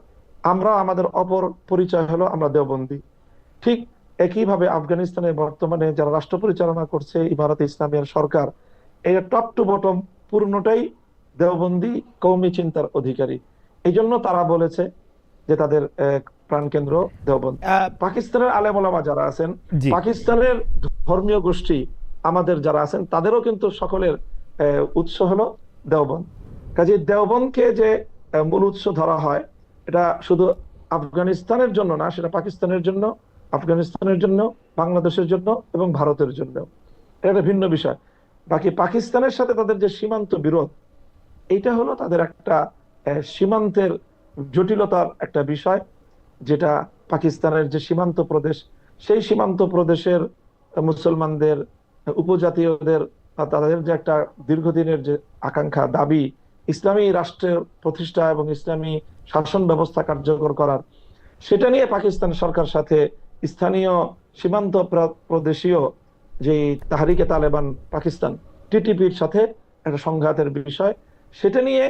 আমরা আমাদের অপর পরিচয় হলো আমরা দেওবন্দি। ঠিক একইভাবে আফগানিস্তানে বর্তমানে যারা রাষ্ট্র পরিচালনা করছে ইমারতে ইসলামিয়ার সরকার, এই টপ টু বটম পূর্ণটাই দেওবন্দি কওমি চিন্তার অধিকারী। এই জন্য তারা বলেছে যে তাদের প্রাণকেন্দ্র দেওবন্দ। পাকিস্তানের আলেম ওলামা যারা আছেন, পাকিস্তানের ধর্মীয় গোষ্ঠী আমাদের যারা আছেন, তাদেরও কিন্তু সকলের উৎস হলো দেওবন্দ। কাজে দেওবন্দকে যে মূল উৎস ধরা হয়, এটা শুধু আফগানিস্তানের জন্য না, সেটা পাকিস্তানের জন্য, আফগানিস্তানের জন্য, বাংলাদেশের জন্য এবং ভারতের জন্য। এটা একটা ভিন্ন বিষয়। বাকি পাকিস্তানের সাথে তাদের যে সীমান্ত বিরোধ, এইটা হলো তাদের একটা সীমান্তের জটিলতার একটা বিষয়, যেটা পাকিস্তানের যে সীমান্ত প্রদেশ, সেই সীমান্ত প্রদেশের মুসলমানদের, উপজাতীয়দের, তাদের যে একটা দীর্ঘদিনের যে আকাঙ্ক্ষা, দাবি ইসলামী রাষ্ট্রের প্রতিষ্ঠা এবং ইসলামী শাসন ব্যবস্থা কার্যকর করার, সেটা নিয়ে পাকিস্তান সরকার সাথে স্থানীয় সীমান্ত প্রদেশীয় যে তাহরিকে তালেবান পাকিস্তান, টিটিপির সাথে একটা সংঘাতের বিষয়, সেটা নিয়ে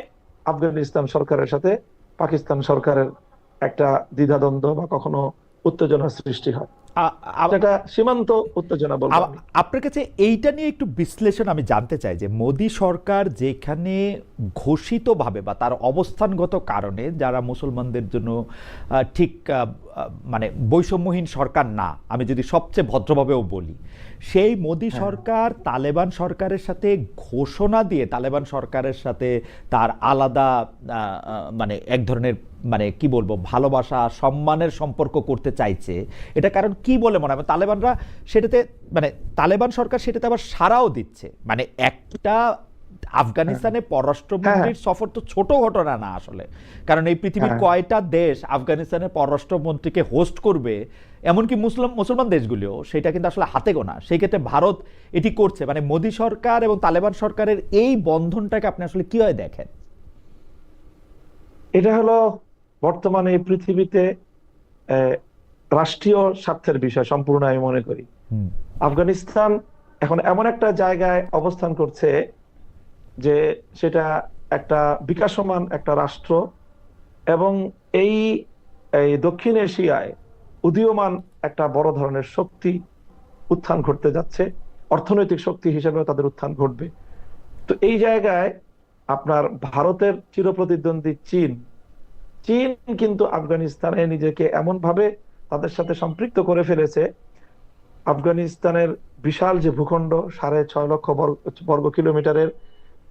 আফগানিস্তান সরকারের সাথে পাকিস্তান সরকারের একটা দ্বিধাদ্বন্দ্ব বা কখনো উত্তেজনার সৃষ্টি হয়। এটা সীমান্ত উত্তেজনা বলবো। আপনার কাছে এইটা নিয়ে একটু বিশ্লেষণ আমি জানতে চাই, যে মোদী সরকার যেখানে ঘোষিতভাবে বা তার অবস্থানগত কারণে যারা মুসলমানদের জন্য ঠিক মানে বৈষম্যহীন সরকার না, আমি যদি সবচেয়ে ভদ্রভাবেও বলি, সেই মোদী সরকার তালেবান সরকারের সাথে ঘোষণা দিয়ে তালেবান সরকারের সাথে তার আলাদা মানে এক ধরনের মানে কি বলবো ভালোবাসা, সম্মানের সম্পর্ক করতে চাইছে। এটা কারণ কি বলে মনে হয়? তালেবানরা সেটাতে, মানে তালেবান সরকার সেটাতে আবার সাড়াও দিচ্ছে। মানে একটা আফগানিস্তানে পররাষ্ট্রমন্ত্রীর সফর তো ছোট ঘটনা না আসলে, কারণ এই পৃথিবীর কয়টা দেশ আফগানিস্তানের পররাষ্ট্রমন্ত্রীকে হোস্ট করবে, এমনকি মুসলমান দেশগুলিও, সেটা কিন্তু আসলে হাতে গোনা। সেই ক্ষেত্রে ভারত এটি করছে। মানে মোদী সরকার এবং তালেবান সরকারের এই বন্ধনটাকে আপনি আসলে কিভাবে দেখেন? এটা হলো বর্তমানে এই পৃথিবীতে রাষ্ট্রীয় স্বার্থের বিষয় সম্পূর্ণ, আমি মনে করি। আফগানিস্তান এখন এমন একটা জায়গায় অবস্থান করছে যে সেটা একটা বিকাশমান একটা রাষ্ট্র, এবং এই এই দক্ষিণ এশিয়ায় উদীয়মান একটা বড় ধরনের শক্তি উত্থান ঘটতে যাচ্ছে। অর্থনৈতিক শক্তি হিসেবেও তাদের উত্থান ঘটবে। তো এই জায়গায় আপনার ভারতের চিরপ্রতিদ্বন্দ্বী চীন, চীন কিন্তু আফগানিস্তানে নিজেকে এমন ভাবে তাদের সাথে সম্পৃক্ত করে ফেলেছে। আফগানিস্তানের বিশাল যে ভূখণ্ড, 6.5 লক্ষ বর্গ কিলোমিটারের,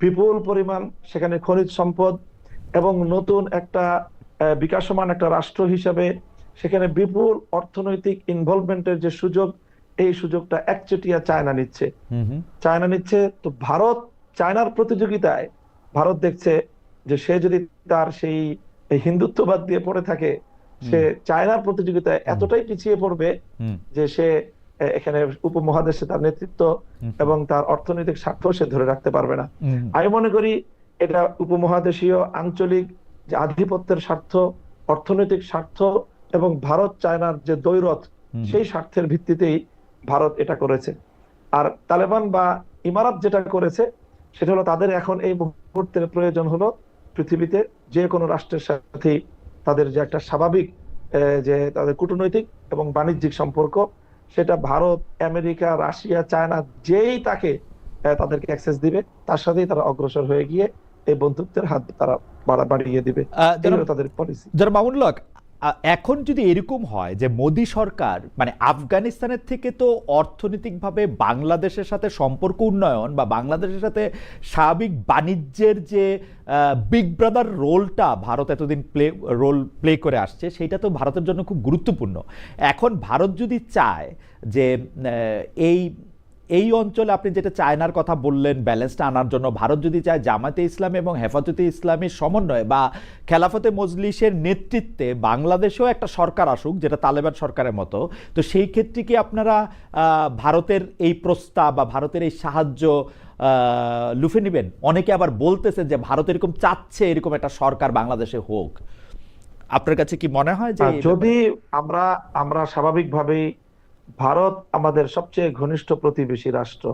বিপুল পরিমাণ সেখানে খনিজ সম্পদ, এবং নতুন একটা বিকাশমান একটা রাষ্ট্র হিসাবে সেখানে বিপুল অর্থনৈতিক ইনভলভমেন্টের যে সুযোগ, এই সুযোগটা একচেটিয়া চায়না নিচ্ছে। তো ভারত চায়নার প্রতিযোগিতায়, ভারত দেখছে যে সে যদি তার সেই হিন্দুত্ববাদ দিয়ে পড়ে থাকে, সে চায়নার প্রতিযোগিতায় এতটাই পিছিয়ে পড়বে যে সে এখানে উপমহাদেশে তার নেতৃত্ব এবং তার অর্থনৈতিক স্বার্থ সে ধরে রাখতে পারবে না। আমি মনে করি এটা উপমহাদেশীয় আঞ্চলিক যে আধিপত্যের স্বার্থ, অর্থনৈতিক স্বার্থ এবং ভারত চায়নার যে দ্বৈরথ, সেই স্বার্থের ভিত্তিতেই ভারত এটা করেছে। আর তালেবান বা ইমারাত যেটা করেছে সেটা হলো তাদের এখন এই মুহূর্তের প্রয়োজন হলো পৃথিবীতে যে কোনো রাষ্ট্রের সাথে তাদের যে একটা স্বাভাবিক যে তাদের কূটনৈতিক এবং বাণিজ্যিক সম্পর্ক, সেটা ভারত, আমেরিকা, রাশিয়া, চায়না যেই তাকে তাদেরকে অ্যাক্সেস দিবে, তার সাথেই তারা অগ্রসর হয়ে গিয়ে এই বন্ধুত্বের হাত তারা বাড়িয়ে দিবে। তাদের পলিসি। যারা মামুনুল হক, এখন যদি এরকম হয় যে মোদী সরকার মানে আফগানিস্তানের থেকে তো অর্থনৈতিকভাবে বাংলাদেশের সাথে সম্পর্ক উন্নয়ন বা বাংলাদেশের সাথে স্বাভাবিক বাণিজ্যের যে বিগ ব্রাদার রোলটা ভারত এতদিন প্লে করে আসছে, সেইটা তো ভারতের জন্য খুব গুরুত্বপূর্ণ। এখন ভারত যদি চায় যে এই অঞ্চলে আপনি যেটা চায়নার কথা বললেন ব্যালেন্সটা আনার জন্য, ভারত যদি চায় জামাতে ইসলাম এবং হেফাজতে ইসলামের সমন্বয়ে বা খেলাফতে মজলিসের নেতৃত্বে বাংলাদেশেও একটা সরকার আসুক যেটা তালেবান সরকারের মতো, তো সেই ক্ষেত্রে কি আপনারা ভারতের এই প্রস্তাব বা ভারতের এই সাহায্য লুফে নেবেন? অনেকে আবার বলতেছে যে ভারত এরকম চাচ্ছে এরকম একটা সরকার বাংলাদেশে হোক। আপনার কাছে কি মনে হয় যে যদি আমরা স্বাভাবিকভাবেই, ভারত আমাদের সবচেয়ে ঘনিষ্ঠ প্রতিবেশী রাষ্ট্র,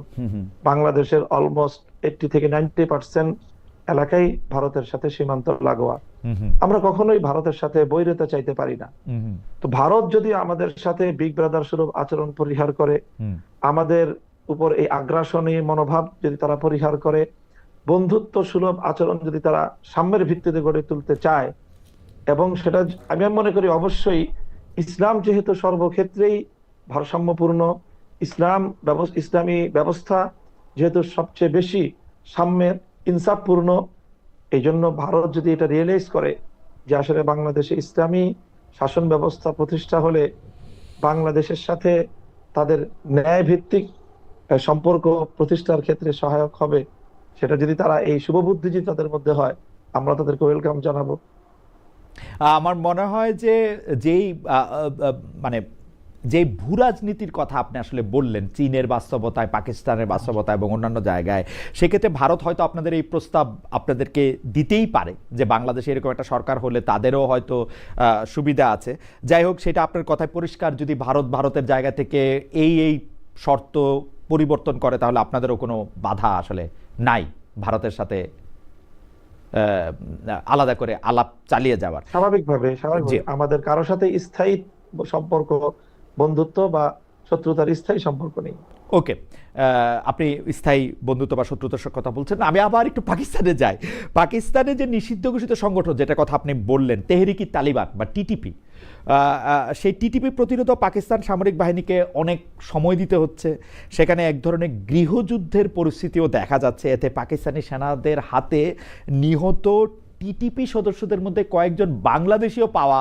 বাংলাদেশের অলমোস্ট 80 থেকে 90% এলাকাই ভারতের সাথে সীমান্ত লাগোয়া, আমরা কখনোই ভারতের সাথে বৈরিতা চাইতে পারি না। তো ভারত যদি আমাদের সাথে বিগ ব্রাদার স্বরূপ আচরণ পরিহার করে, আমাদের উপর এই আগ্রাসনী মনোভাব যদি তারা পরিহার করে, বন্ধুত্ব সুলভ আচরণ যদি তারা সাম্যের ভিত্তিতে গড়ে তুলতে চায়, এবং সেটা আমি মনে করি অবশ্যই ইসলাম যেহেতু সর্বক্ষেত্রেই ভারসাম্যপূর্ণ, ইসলামী ব্যবস্থা যেহেতু সবচেয়ে বেশি সাম্যের, ইনসাফপূর্ণ, এই জন্য ভারত যদি এটা রিয়েলাইজ করে যে আসলে বাংলাদেশে ইসলামী শাসন ব্যবস্থা প্রতিষ্ঠা হলে বাংলাদেশের সাথে তাদের ন্যায় ভিত্তিক সম্পর্ক প্রতিষ্ঠার ক্ষেত্রে সহায়ক হবে, সেটা যদি তারা এই শুভবুদ্ধি যদি তাদের মধ্যে হয়, আমরা তাদেরকে ওয়েলকাম জানাবো। আমার মনে হয় যে যে ভূরাজনীতির কথা আপনি আসলে বললেন, চীনের বাস্তবতায়, পাকিস্তানের বাস্তবতা এবং অন্যান্য জায়গায়, সেক্ষেত্রে ভারত হয়তো আপনাদের এই প্রস্তাব আপনাদেরকে দিতেই পারে যে বাংলাদেশে এরকম একটা সরকার হলে তাদেরও হয়তো সুবিধা আছে। যাই হোক, সেটা আপনার কথায় পরিষ্কার, যদি ভারতের জায়গা থেকে এই শর্ত পরিবর্তন করে তাহলে আপনাদেরও কোনো বাধা আসলে নাই ভারতের সাথে আলাদা করে আলাপ চালিয়ে যাওয়ার। স্বাভাবিকভাবে আমাদের কারোর সাথে স্থায়ী সম্পর্ক, বন্ধুত্ব বা শত্রুতার স্থায়ী সম্পর্ক নেই। ওকে, আপনি স্থায়ী বন্ধুত্ব বা শত্রুতার কথা বলছেন। আমি আবার একটু পাকিস্তানে যাই। পাকিস্তানে যে নিষিদ্ধ ঘোষিত সংগঠন যেটা কথা আপনি বললেন, তেহরিকি তালিবান বা টিটিপি, সেই টিটিপি প্রতিরোধ পাকিস্তান সামরিক বাহিনীকে অনেক সময় দিতে হচ্ছে। সেখানে এক ধরনের গৃহযুদ্ধের পরিস্থিতিও দেখা যাচ্ছে। এতে পাকিস্তানি সেনাদের হাতে নিহত টিটিপি সদস্যদের মধ্যে কয়েকজন বাংলাদেশিও পাওয়া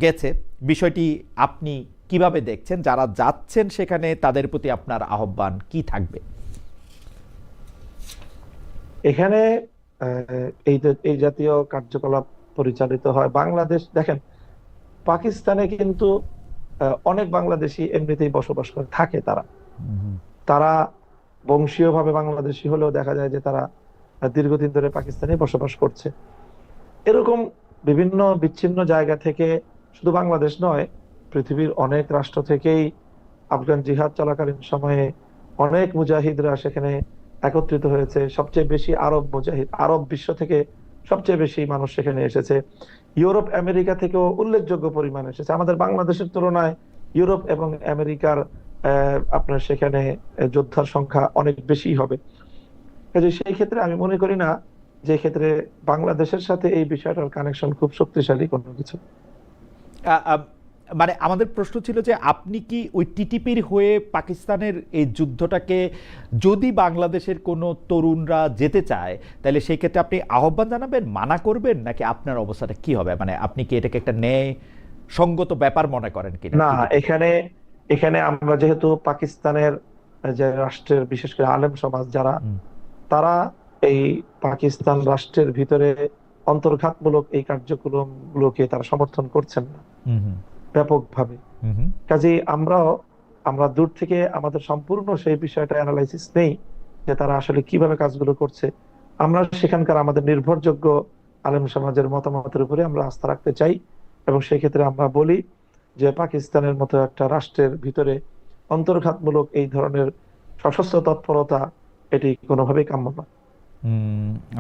গেছে। বিষয়টি আপনি কিভাবে দেখছেন? যারা যাচ্ছেন সেখানে তাদের প্রতি আপনার আহ্বান কি থাকবে? এখানে এই জাতীয় কার্যকলাপ পরিচালিত হয় বাংলাদেশ। দেখেন, পাকিস্তানে কিন্তু অনেক বাংলাদেশি এমনিতেই বসবাস করে থাকে। তারা বংশীয়ভাবে বাংলাদেশি হলেও দেখা যায় যে তারা দীর্ঘদিন ধরে পাকিস্তানে বসবাস করছে। এরকম বিভিন্ন বিচ্ছিন্ন জায়গা থেকে, শুধু বাংলাদেশ নয়, পৃথিবীর অনেক রাষ্ট্র থেকেই আফগান জিহাদ চলাকালীন সময়ে অনেক মুজাহিদরা সেখানে একত্রিত হয়েছে। সবচেয়ে বেশি আরব মুজাহিদ, আরব বিশ্ব থেকে সবচেয়ে বেশি মানুষ সেখানে এসেছে। ইউরোপ আমেরিকা থেকেও উল্লেখযোগ্য পরিমাণ এসেছে। আমাদের বাংলাদেশের তুলনায় ইউরোপ এবং আমেরিকার আপনার সেখানে যোদ্ধার সংখ্যা অনেক বেশি হবে। কাজে সেই ক্ষেত্রে আমি মনে করি না যে ক্ষেত্রে বাংলাদেশের সাথে এই বিষয়টার কানেকশন খুব শক্তিশালী কোনো কিছু। আ- আ- মানে আমাদের প্রশ্ন ছিল যে আপনি কি ওই টিটিপির হয়ে পাকিস্তানের এই যুদ্ধটাকে, যদি বাংলাদেশের কোনো তরুণরা যেতে চায় তাহলে সেই ক্ষেত্রে আপনি আহ্বান জানাবেন, মানা করবেন, নাকি আপনার অবস্থাটা কি হবে? মানে আপনি কি এটাকে একটা ন্যায় সঙ্গত ব্যাপার মনে করেন কিনা না, টিটিপি? এখানে এখানে আমরা যেহেতু পাকিস্তানের যে রাষ্ট্রের বিশেষ করে আলেম সমাজ যারা, হুম, তারা এই পাকিস্তান রাষ্ট্রের ভিতরে অন্তর্ঘাতমূলক এই কার্যক্রম গুলোকে তারা সমর্থন করছেন না হুম, হুম, ব্যাপকভাবে। হুম, হুম, কাজেই আমরা দূর থেকে আমাদের সম্পূর্ণ সেই বিষয়টা অ্যানালাইসিস নেই যে তারা আসলে কিভাবে কাজগুলো করছে। আমরা সেখানকার আমাদের নির্ভরযোগ্য আলেম সমাজের মতামতের উপরে আমরা আস্থা রাখতে চাই, এবং সেই ক্ষেত্রে আমরা বলি যে পাকিস্তানের মতো একটা রাষ্ট্রের ভিতরে অন্তর্ঘাতমূলক এই ধরনের সশস্ত্র তৎপরতা এটি কোনোভাবেই কাম্য নয়।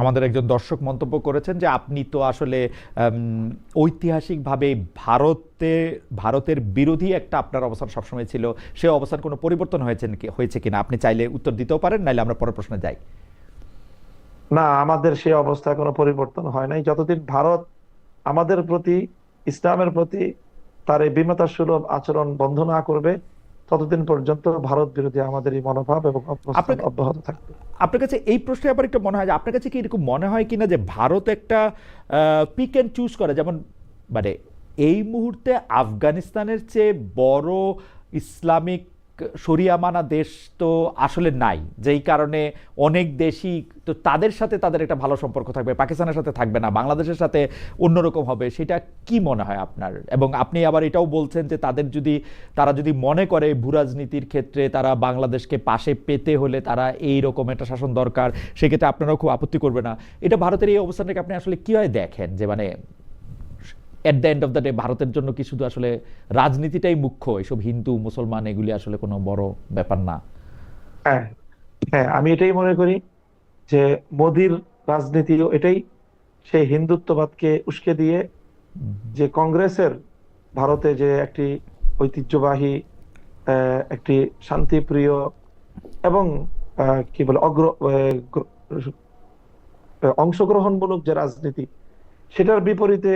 আমাদের একজন দর্শক মন্তব্য করেছেন যে আপনি তো আসলে ঐতিহাসিকভাবে ভারতের বিরোধী একটা আপনার অবস্থান সবসময় ছিল, সে অবস্থান কোনো পরিবর্তন হয়েছে কিনা আপনি চাইলে উত্তর দিতেও পারেন, নাইলে আমরা পরের প্রশ্নে যাই। না, আমাদের সেই অবস্থা কোনো পরিবর্তন হয় নাই। যতদিন ভারত আমাদের প্রতি, ইসলামের প্রতি তার এই বিমাতা সুলভ আচরণ বন্ধ না করবে, ততদিন পর্যন্ত ভারত বিরোধী আমাদের এই মনোভাব এবং অবস্থান আপনার অব্যাহত থাকবে। আপনার কাছে এই প্রশ্নে আবার একটু মনে হয় যে আপনার কাছে কি এরকম মনে হয় কিনা যে ভারত একটা পিক অ্যান্ড চুজ করে, যেমন মানে এই মুহূর্তে আফগানিস্তানের চেয়ে বড় ইসলামিক শরিয়া মানা দেশ তো আসলে নাই, যেই কারণে অনেক দেশই তো তাদের সাথে তাদের একটা ভালো সম্পর্ক থাকবে, পাকিস্তানের সাথে থাকবে না, বাংলাদেশের সাথে অন্যরকম হবে, সেটা কি মনে হয় আপনার? এবং আপনি আবার এটাও বলছেন যে তারা যদি মনে করে ভূরাজনীতির ক্ষেত্রে তারা বাংলাদেশকে পাশে পেতে হলে তারা এই রকম একটা শাসন দরকার, সেক্ষেত্রে আপনারাও খুব আপত্তি করবে না। এটা ভারতের এই অবস্থানটাকে আপনি আসলে কিভাবে দেখেন, যে মানে at the end of the day ভারতের জন্য কি শুধু আসলে রাজনীতিটাই মুখ্য, এসব হিন্দু মুসলমান এগুলি আসলে কোনো বড় ব্যাপার না? হ্যাঁ, হ্যাঁ, আমি এটাই মনে করি যে মোদির রাজনীতিও এটাই। সেই হিন্দুত্ববাদকে উস্কে দিয়ে যে কংগ্রেসের ভারতে যে একটি ঐতিহ্যবাহী একটি শান্তিপ্রিয় এবং কি বলে অংশগ্রহণমূলক যে রাজনীতি, সেটার বিপরীতে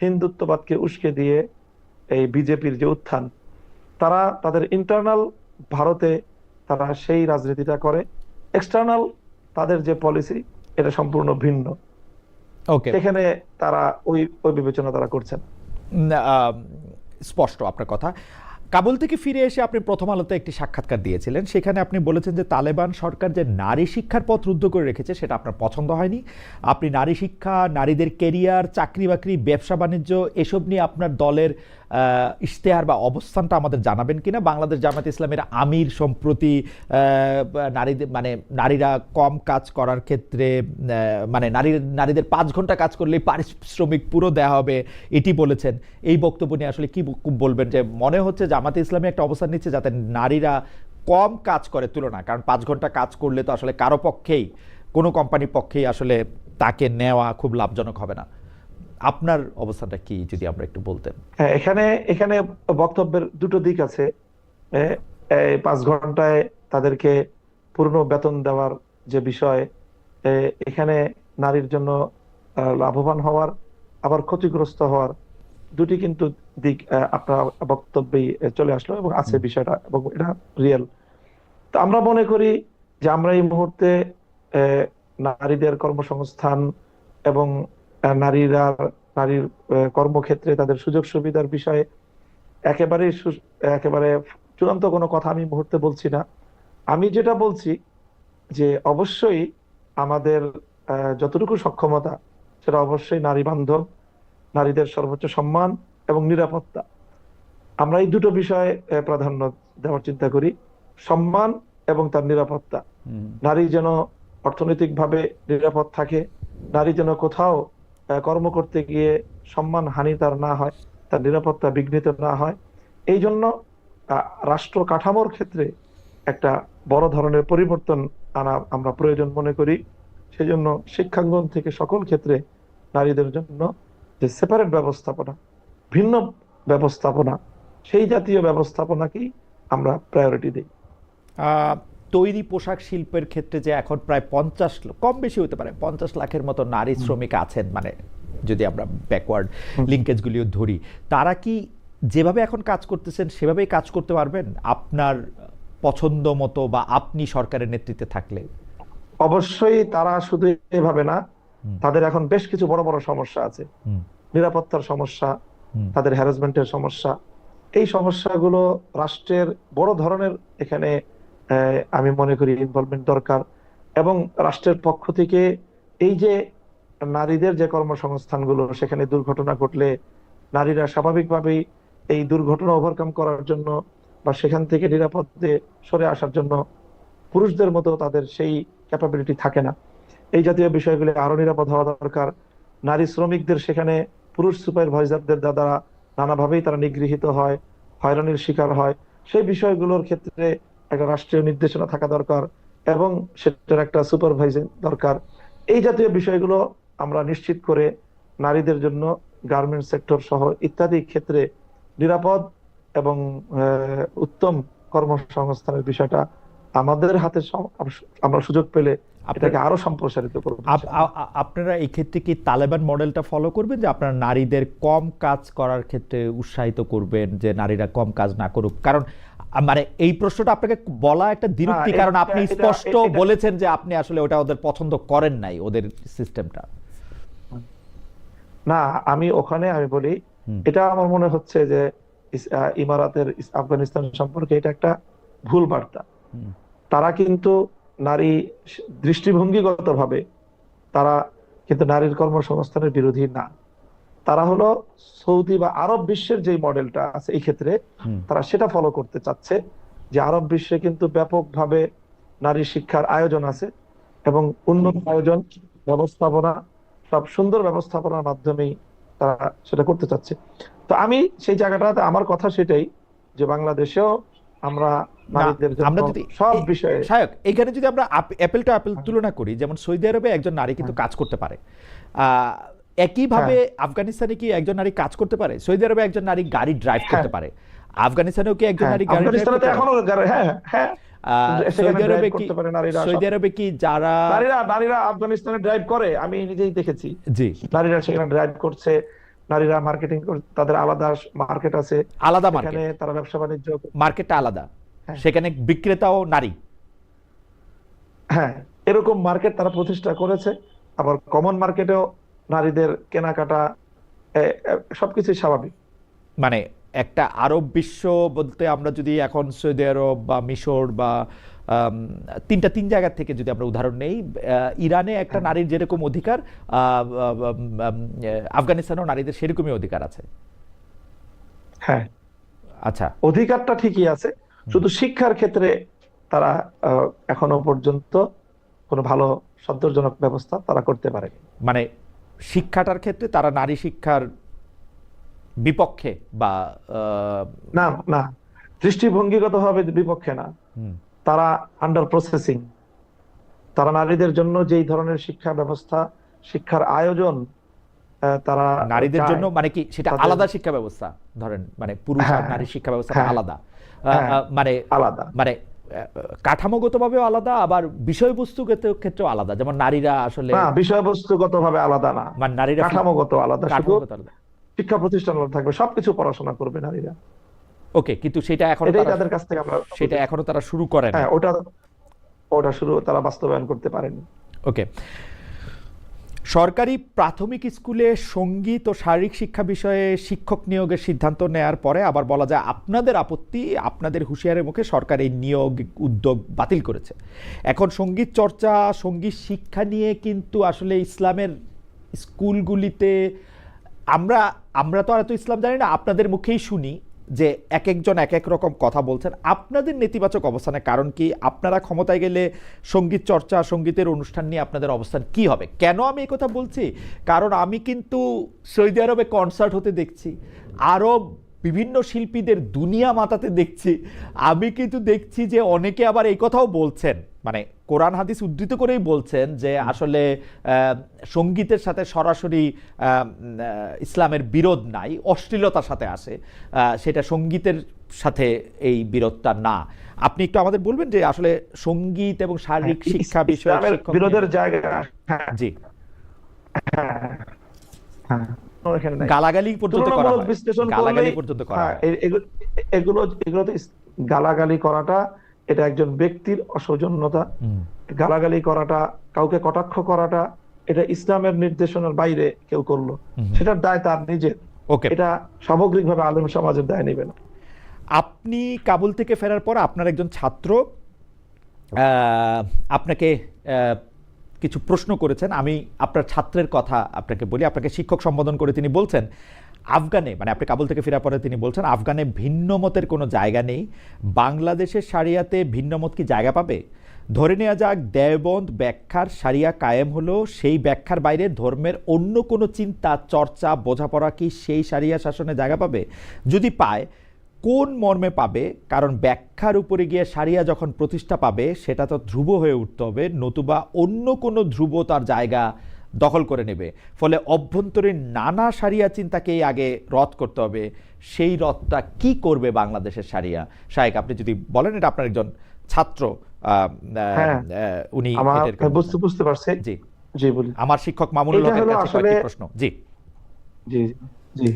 হিন্দুত্ববাদকে উস্কে দিয়ে এই বিজেপির যে উত্থান, তারা তাদের ইন্টারনাল ভারতে তারা সেই রাজনীতিটা করে। এক্সটার্নাল তাদের যে পলিসি, এটা সম্পূর্ণ ভিন্ন। ওকে, সেখানে তারা ওই ওই বিবেচনা তারা করছেন। স্পষ্ট আপনার কথা। কাবুল থেকে ফিরে এসে আপনি প্রথম আলোতে একটি সাক্ষাৎকার দিয়েছিলেন, সেখানে আপনি বলেছেন যে তালেবান সরকার যে নারী শিক্ষার পথ রুদ্ধ করে রেখেছে সেটা আপনার পছন্দ হয়নি। আপনি নারী শিক্ষা, নারীদের কেরিয়ার, চাকরি বাকরি, ব্যবসা বাণিজ্য এসব নিয়ে আপনার দলের ইশতেহার বা অবস্থানটা আমাদের জানাবেন কিনা? বাংলাদেশ জামায়াত ইসলামের আমির সম্প্রতি নারীরা কম কাজ করার ক্ষেত্রে মানে নারীদের 5 ঘন্টা কাজ করলে পারিশ্রমিক পুরো দেওয়া হবে এটি বলেছেন। এই বক্তব্য নিয়ে আসলে কি বলবেন? যে মনে হচ্ছে জামায়াত ইসলামী একটা অবস্থান নিচ্ছে যাতে নারীরা কম কাজ করে তুলনা, কারণ 5 ঘন্টা কাজ করলে তো আসলে কারো পক্ষেই, কোনো কোম্পানির পক্ষেই আসলে তাকে নেওয়া খুব লাভজনক হবে না। আপনার অবস্থানটা কি যদি আমরা একটু বলতেন? হ্যাঁ, এখানে এখানে বক্তব্যের দুটো দিক আছে। এ- এই 5 ঘন্টায় তাদেরকে পূর্ণ বেতন দেওয়ার যে বিষয়, এখানে নারীর জন্য লাভবান হওয়ার আবার ক্ষতিগ্রস্ত হওয়ার দুটি কিন্তু দিক আপনার বক্তব্যেই চলে আসলো এবং আছে বিষয়টা, এবং এটা রিয়েল। তো আমরা মনে করি যে আমরা এই মুহূর্তে নারীদের কর্মসংস্থান এবং নারীর কর্মক্ষেত্রে তাদের সুযোগ সুবিধার বিষয়ে একেবারে একেবারে চূড়ান্ত কোনো কথা আমি এই মুহূর্তে বলছি না। আমি যেটা বলছি যে অবশ্যই আমাদের যতটুকু সক্ষমতা, সেটা অবশ্যই নারী বান্ধব, নারীদের সর্বোচ্চ সম্মান এবং নিরাপত্তা, আমরা এই দুটো বিষয়ে প্রাধান্য দেওয়ার চিন্তা করি। সম্মান এবং তার নিরাপত্তা। নারী যেন অর্থনৈতিকভাবে নিরাপদ থাকে, নারী যেন কোথাও কর্ম করতে গিয়ে সম্মান হানি তার না হয়, তার নিরাপত্তা বিঘ্নিত না হয়। এই জন্য রাষ্ট্র কাঠামোর ক্ষেত্রে একটা বড় ধরনের পরিবর্তন আনা আমরা প্রয়োজন মনে করি। সেজন্য শিক্ষাঙ্গন থেকে সকল ক্ষেত্রে নারীদের জন্য যে সেপারেট ব্যবস্থাপনা, ভিন্ন ব্যবস্থাপনা, সেই জাতীয় ব্যবস্থাপনাকেই আমরা প্রায়োরিটি দিই। তৈরি পোশাক শিল্পের ক্ষেত্রে যে এখন প্রায় 50 কম বেশি হতে পারে 50 লাখের মতো নারী শ্রমিক আছেন, মানে যদি আমরা ব্যাকওয়ার্ড লিঙ্কেজগুলিও ধরি, তারা কি যেভাবে এখন কাজ করতেছেন সেভাবেই কাজ করতে পারবেন আপনার পছন্দ মতো বা আপনি সরকারের নেতৃত্বে থাকলে? অবশ্যই তারা শুধু এভাবে না, তাদের এখন বেশ কিছু বড় বড় সমস্যা আছে। নিরাপত্তার সমস্যা, তাদের হ্যারাসমেন্টের সমস্যা, এই সমস্যাগুলো রাষ্ট্রের বড় ধরনের এখানে আমি মনে করি ইনভলভমেন্ট দরকার। এবং রাষ্ট্রের পক্ষ থেকে এই যে নারীদের যে কর্মসংস্থানগুলো, সেখানে দুর্ঘটনা ঘটলে নারীরা স্বাভাবিকভাবেই এই দুর্ঘটনা ওভারকাম করার জন্য বা সেখান থেকে নিরাপদে সরে আসার জন্য পুরুষদের মতো তাদের সেই ক্যাপাবিলিটি থাকে না। এই জাতীয় বিষয়গুলি আরো নিরাপদ হওয়া দরকার। নারী শ্রমিকদের সেখানে পুরুষ সুপারভাইজারদের দ্বারা নানাভাবেই তারা নিগৃহীত হয়, হয়রানির শিকার হয়। সেই বিষয়গুলোর ক্ষেত্রে একটা রাষ্ট্রীয় নির্দেশনা থাকা দরকার এবং সেটার একটা সুপারভাইজিং দরকার। এই জাতীয় বিষয়গুলো আমরা নিশ্চিত করে নারীদের জন্য গার্মেন্টস সেক্টর সহ ইত্যাদি ক্ষেত্রে নিরাপদ এবং উত্তম কর্মসংস্থানের বিষয়টা আমাদের হাতে আমরা সুযোগ পেলে এটাকে আরো সম্প্রসারিত করব। আপনারা এই ক্ষেত্রে কি তালেবান মডেলটা ফলো করবেন, যে আপনারা নারীদের কম কাজ করার ক্ষেত্রে উৎসাহিত করবেন, যে নারীরা কম কাজ না করুক? কারণ মানে এই প্রশ্নটা আপনাকে বলা একটা দ্বিরুক্তি, কারণ আপনি স্পষ্ট বলেছেন যে আপনি আসলে ওটা ওদের পছন্দ করেন নাই, ওদের সিস্টেমটা। না, আমি বলি এটা আমার মনে হচ্ছে যে ইমারাতের আফগানিস্তান সম্পর্কে এটা একটা ভুল বার্তা। তারা কিন্তু নারী দৃষ্টিভঙ্গিগত ভাবে তারা কিন্তু নারীর কর্মসংস্থানের বিরোধী না। তারা হলো সৌদি বা আরব বিশ্বের যে মডেলটা আছে এই ক্ষেত্রে তারা সেটা ফলো করতে চাচ্ছে, যে আরব বিশ্বে কিন্তু ব্যাপকভাবে নারী শিক্ষার আয়োজন আছে এবং উন্নত আয়োজন, ব্যবস্থাপনা, সব সুন্দর ব্যবস্থাপনার মাধ্যমেই তারা সেটা করতে চাচ্ছে। তো আমি সেই জায়গাটাতে আমার কথা সেটাই, যে বাংলাদেশেও আমরা নারীদের জন্য সব বিষয়ে শায়ক, এখানে যদি আমরা অ্যাপেল টু অ্যাপেল তুলনা করি, যেমন সৌদি আরবে একজন নারী কিন্তু কাজ করতে পারে, একইভাবে আফগানিস্তানে কি একজন নারী কাজ করতে পারে? সৌদি আরবে একজন নারী গাড়ি ড্রাইভ করতে পারে, আফগানিস্তানেও কি একজন নারী গাড়ি ড্রাইভ করতে পারে? সৌদি আরবে কি যারা নারীরা আফগানিস্তানে ড্রাইভ করে আমি নিজেই দেখেছি। জি, নারীরা সেখানে ড্রাইভ করছে, নারীরা মার্কেটিং করছে, তাদের আলাদা মার্কেট আছে, আলাদা মার্কেট, তারা ব্যবসা বাণিজ্য, মার্কেটটা আলাদা, সেখানে বিক্রেতাও নারী। হ্যাঁ, এরকম মার্কেট তারা প্রতিষ্ঠা করেছে। আবার কমন মার্কেটেও নারীদের কেনাকাটা সবকিছু স্বাভাবিক। মানে একটা আরব বিশ্ব বলতে আমরা যদি এখন সৌদি আরব বা মিশর বা তিন জায়গা থেকে যদি আমরা উদাহরণ নেই, ইরানে একটা নারীর যেরকম অধিকার, আফগানিস্তানেও নারীদের সেরকমই অধিকার আছে। হ্যাঁ, আচ্ছা, অধিকারটা ঠিকই আছে, শুধু শিক্ষার ক্ষেত্রে তারা এখনো পর্যন্ত কোনো ভালো সন্তোষজনক ব্যবস্থা তারা করতে পারেনি। মানে শিক্ষাটার ক্ষেত্রে তারা নারী শিক্ষার বিপক্ষে বা না, না, দৃষ্টিভঙ্গিগতভাবে বিপক্ষে না, তারা আন্ডার প্রসেসিং। তারা নারীদের জন্য যেই ধরনের শিক্ষা ব্যবস্থা, শিক্ষার আয়োজন তারা নারীদের জন্য, মানে কি সেটা আলাদা শিক্ষা ব্যবস্থা, ধরেন মানে পুরুষ আর নারী শিক্ষা ব্যবস্থা আলাদা, মানে আলাদা, মানে কাঠামোগতভাবেও আলাদা, আবার বিষয়বস্তুগত ক্ষেত্রেও আলাদা। যেমন নারীরা আসলে বিষয়বস্তুগতভাবে আলাদা না, মানে নারীরা কাঠামোগত আলাদা, শিক্ষা প্রতিষ্ঠান থাকবে, সবকিছু পড়াশোনা করবে নারীরা। ওকে, কিন্তু সেটা এখনো তাদের কাছ থেকে আমরা সেটা এখনো তারা শুরু করেন। হ্যাঁ, ওটা শুরু তারা বাস্তবায়ন করতে পারেনি। ওকে, সরকারি প্রাথমিক স্কুলে সঙ্গীত ও শারীরিক শিক্ষা বিষয়ে শিক্ষক নিয়োগের সিদ্ধান্ত নেয়ার পরে আবার বলা যায় আপনাদের আপত্তি, আপনাদের হুঁশিয়ারের মুখে সরকার এই নিয়োগ উদ্যোগ বাতিল করেছে। এখন সঙ্গীত চর্চা, সঙ্গীত শিক্ষা নিয়ে কিন্তু আসলে ইসলামের স্কুলগুলিতে আমরা তো আর এত ইসলাম জানি না, আপনাদের মুখেই শুনি যে এক একজন এক এক রকম কথা বলছেন। আপনাদের নেতিবাচক অবস্থানের কারণ কি? আপনারা ক্ষমতায় গেলে সঙ্গীত চর্চা, সঙ্গীতের অনুষ্ঠান নিয়ে আপনাদের অবস্থান কি হবে? কেন আমি এই কথা বলছি? কারণ আমি কিন্তু সৌদি আরবে কনসার্ট হতে দেখছি, আরব বিভিন্ন শিল্পীদের দুনিয়া মাতাতে দেখছি, আমি কিন্তু দেখছি যে অনেকে আবার এই কথাও বলছেন, মানে কোরআন হাদিস উদ্ধৃত করেই বলছেন যে আসলে সঙ্গীতের সাথে সরাসরি ইসলামের বিরোধ নাই, অশ্লীলতার সাথে আসে, সেটা সঙ্গীতের সাথে এই বিরোধটা না। আপনি একটু আমাদের বলবেন যে আসলে সঙ্গীত এবং শারীরিক শিক্ষা বিষয়ে ইসলামের বিরোধের জায়গা, হ্যাঁ জি হ্যাঁ হ্যাঁ, এখানে নাই। গালাগালি পর্যন্ত করা তুলনামূলক হয়, বিশ্লেষণ গালাগালি করলেই, পর্যন্ত করা হ্যাঁ, হয়। এগুলো এগুলো তো গালাগালি করাটা, এটা একজন ব্যক্তির অসৌজন্যতা। হুম, গালাগালি করাটা, কাউকে কটাক্ষ করাটা, এটা ইসলামের নির্দেশনার বাইরে কেউ করলো, হুম। সেটার দায় তার নিজের। ওকে, এটা সামগ্রিকভাবে আলেম সমাজের দায় নেবে না। আপনি কাবুল থেকে ফেরার পর আপনার একজন ছাত্র আপনাকে কিছু প্রশ্ন করেছেন। আমি আপনার ছাত্রের কথা আপনাকে বলি। আপনাকে শিক্ষক সম্বোধন করে তিনি বলছেন, আফগানে, মানে আপনি কাবুল থেকে ফেরার পরে তিনি বলছেন, আফগানে ভিন্ন মতের কোনো জায়গা নেই, বাংলাদেশের শারিয়াতে ভিন্ন মত কি জায়গা পাবে? ধরে নেওয়া যাক দেওবন্দ ব্যাখ্যার শারিয়া কায়েম হলো, সেই ব্যাখ্যার বাইরে ধর্মের অন্য কোনো চিন্তা, চর্চা, বোঝাপড়া কি সেই শারিয়া শাসনে জায়গা পাবে? যদি পায়, কোন মর্মে পাবে? কারণ ব্যাখ্যার উপরে গিয়ে শারিয়া যখন প্রতিষ্ঠা পাবে, সেটা তো ধ্রুব হয়ে উঠতে হবে, নতুবা অন্য কোনো ধ্রুব তার জায়গা দখল করে নেবে। ফলে অভ্যন্তরীণ নানা শারিয়া চিন্তাকেই আগে রদ করতে হবে। সেই রদটা কি করবে বাংলাদেশের শারিয়া? শায়েক, আপনি যদি বলেন, এটা আপনার একজন ছাত্র, হ্যাঁ, উনি আমার এটা বুঝতে পারছি। জি, জি বলি। আমার শিক্ষক মামুনুল এটা হকের হলো কাছে আসলে, কয়েকটি প্রশ্ন। জি জি জি,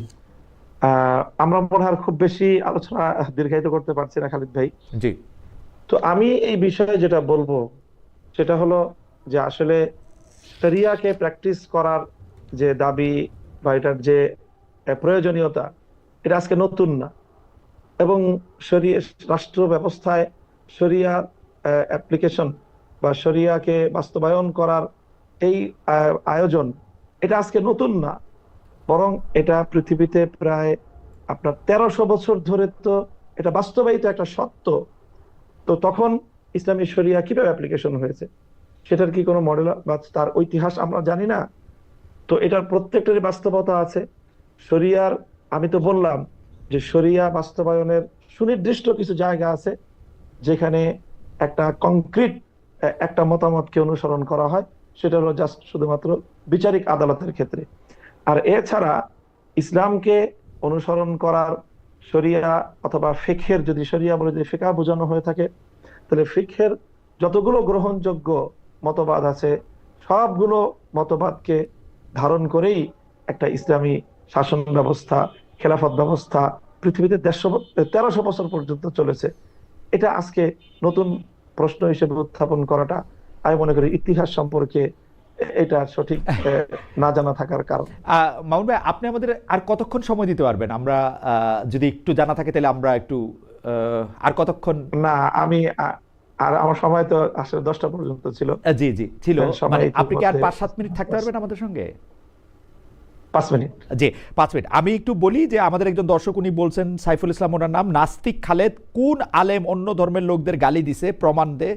আমরা মনে হয় খুব বেশি আলোচনা দীর্ঘায়িত করতে পারছি না খালিদ ভাই। জি তো আমি এই বিষয়ে যেটা বলবো সেটা হলো যে আসলে শরিয়াকে প্র্যাকটিস করার যে দাবি বা এটার যে প্রয়োজনীয়তা, এটা আজকে নতুন না। এবং শরিয়া রাষ্ট্র ব্যবস্থায় শরিয়া অ্যাপ্লিকেশন বা শরিয়াকে বাস্তবায়ন করার এই আয়োজন, এটা আজকে নতুন না, বরং এটা পৃথিবীতে প্রায় আপনার 1300 বছর ধরে তো এটা বাস্তবায়িত একটা সত্য। তো তখন ইসলামী শরিয়া কিভাবে অ্যাপ্লিকেশন হয়েছে, সেটার কি কোনো মডেল বা তার ঐতিহাস আমরা জানি না। তো এটার প্রত্যেকটারই বাস্তবতা আছে। শরিয়ার, আমি তো বললাম যে শরিয়া বাস্তবায়নের সুনির্দিষ্ট কিছু জায়গা আছে যেখানে একটা কংক্রিট একটা মতামতকে অনুসরণ করা হয়, সেটা হলো জাস্ট শুধুমাত্র বিচারিক আদালতের ক্ষেত্রে। আর এছাড়া ইসলামকে অনুসরণ করার শরিয়া অথবা ফিকহের, যদি শরিয়া বলে যদি ফিকহ বোঝানো হয়ে থাকে, তাহলে ফিকহের যতগুলো গ্রহণযোগ্য মতবাদ আছে, সবগুলো মতবাদকে ধারণ করেই একটা ইসলামী শাসন ব্যবস্থা, খেলাফত ব্যবস্থা পৃথিবীতে 1300 বছর পর্যন্ত চলেছে। এটা আজকে নতুন প্রশ্ন হিসেবে উত্থাপন করাটা, আমি মনে করি ইতিহাস সম্পর্কে এটা সঠিক না জানা থাকার কারণ। মামুন ভাই, আপনি আমাদের আর কতক্ষণ সময় দিতে পারবেন? আমরা যদি একটু জানা থাকে তাহলে আমরা একটু আর কতক্ষণ? না, আমি আর আমার সময় তো আসলে 10টা পর্যন্ত ছিল। জি জি ছিল, সময় মানে আপনি কি আর ইতিমধ্যে 5-7 মিনিট থাকতে পারবেন আমাদের সঙ্গে? 5 মিনিট। জি 5 মিনিট। আমি একটু বলি যে আমাদের একজন দর্শক, উনি বলছেন, সাইফুল ইসলাম ওনার নাম, নাস্তিক খালেদ, কোন আলেম অন্য ধর্মের লোকদের গালি দিছে প্রমাণ দে,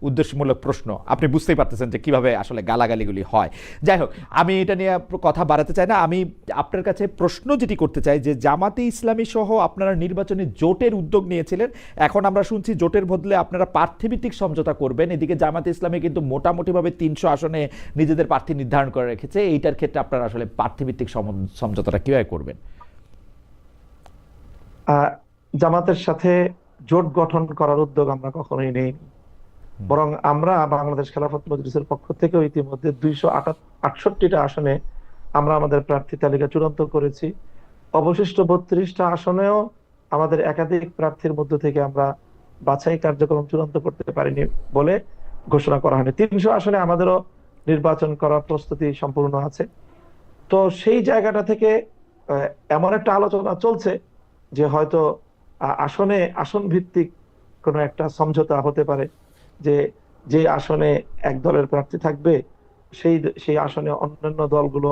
উদ্দেশ্যমূলক প্রশ্ন। আপনি বুঝতেই পারতেছেন যে কিভাবে আসলে গালাগালিগুলি হয়। যাই হোক, আমি এটা নিয়ে কথা বাড়াতে চাই না। আমি আপনার কাছে প্রশ্ন যেটি করতে চাই যে জামাতে ইসলামী সহ আপনারা নির্বাচনী জোটের উদ্যোগ নিয়েছিলেন, এখন আমরা শুনছি জোটের বদলে আপনারা প্রার্থীভিত্তিক সমঝোতা করবেন। এদিকে জামাতে ইসলামী কিন্তু মোটামুটিভাবে 300 আসনে নিজেদের প্রার্থী নির্ধারণ করে রেখেছে। এইটার ক্ষেত্রে আপনারা আসলে প্রার্থীভিত্তিক সমঝোতাটা কিভাবে করবেন? জামাতের সাথে জোট গঠন করার উদ্যোগ আমরা কখনোই নেই, বরং আমরা বাংলাদেশ খেলাফত মজলিসের পক্ষ থেকে ইতিমধ্যে 268টা আসনে আমরা আমাদের প্রার্থী তালিকা চূড়ান্ত করেছি। অবশিষ্ট 32টা আসনেও আমাদের একাধিক প্রার্থীর মধ্য থেকে আমরা বাছাই কার্যক্রম চূড়ান্ত করতে পারিনি বলে ঘোষণা করা হয়নি। 300 আসনে আমাদেরও নির্বাচন করার প্রস্তুতি সম্পূর্ণ আছে। তো সেই জায়গাটা থেকে এমন একটা আলোচনা চলছে যে হয়তো আসন ভিত্তিক কোনো একটা সমঝোতা হতে পারে, যে যে আসনে এক দলের প্রার্থী থাকবে সেই আসনে অন্যান্য দলগুলো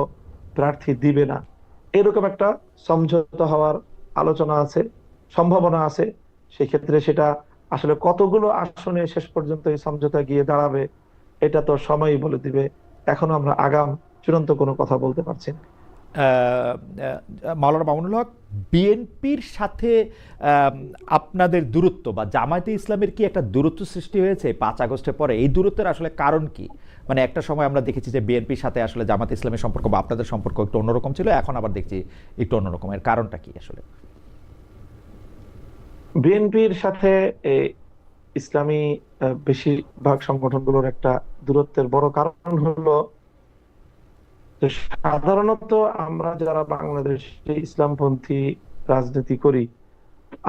প্রার্থী দিবে না, এরকম একটা সমঝোতা হওয়ার আলোচনা আছে, সম্ভাবনা আছে। সেক্ষেত্রে সেটা আসলে কতগুলো আসনে শেষ পর্যন্ত এই সমঝোতা গিয়ে দাঁড়াবে, এটা তো সময়ই বলে দিবে। এখনো আমরা আগাম চূড়ান্ত কোনো কথা বলতে পারছি না। মাওলানা মামুনুল হক, বিএনপির সাথে আপনাদের দূরত্ব বা জামায়াতে ইসলামের কি একটা দূরত্ব সৃষ্টি হয়েছে 5 আগস্টের পরে? এই দূরত্বের আসলে কারণ কি? মানে একটা সময় আমরা দেখেছি যে বিএনপির সাথে আসলে জামায়াতে ইসলামের সম্পর্ক বা আপনাদের সম্পর্ক একটু অন্যরকম ছিল, এখন আবার দেখছি একটু অন্যরকম। এর কারণটা কি আসলে? বিএনপির সাথে ইসলামী বেশিরভাগ সংগঠনগুলোর একটা দূরত্বের বড় কারণ হলো যে সাধারণত আমরা যারা বাংলাদেশে ইসলামপন্থী রাজনীতি করি,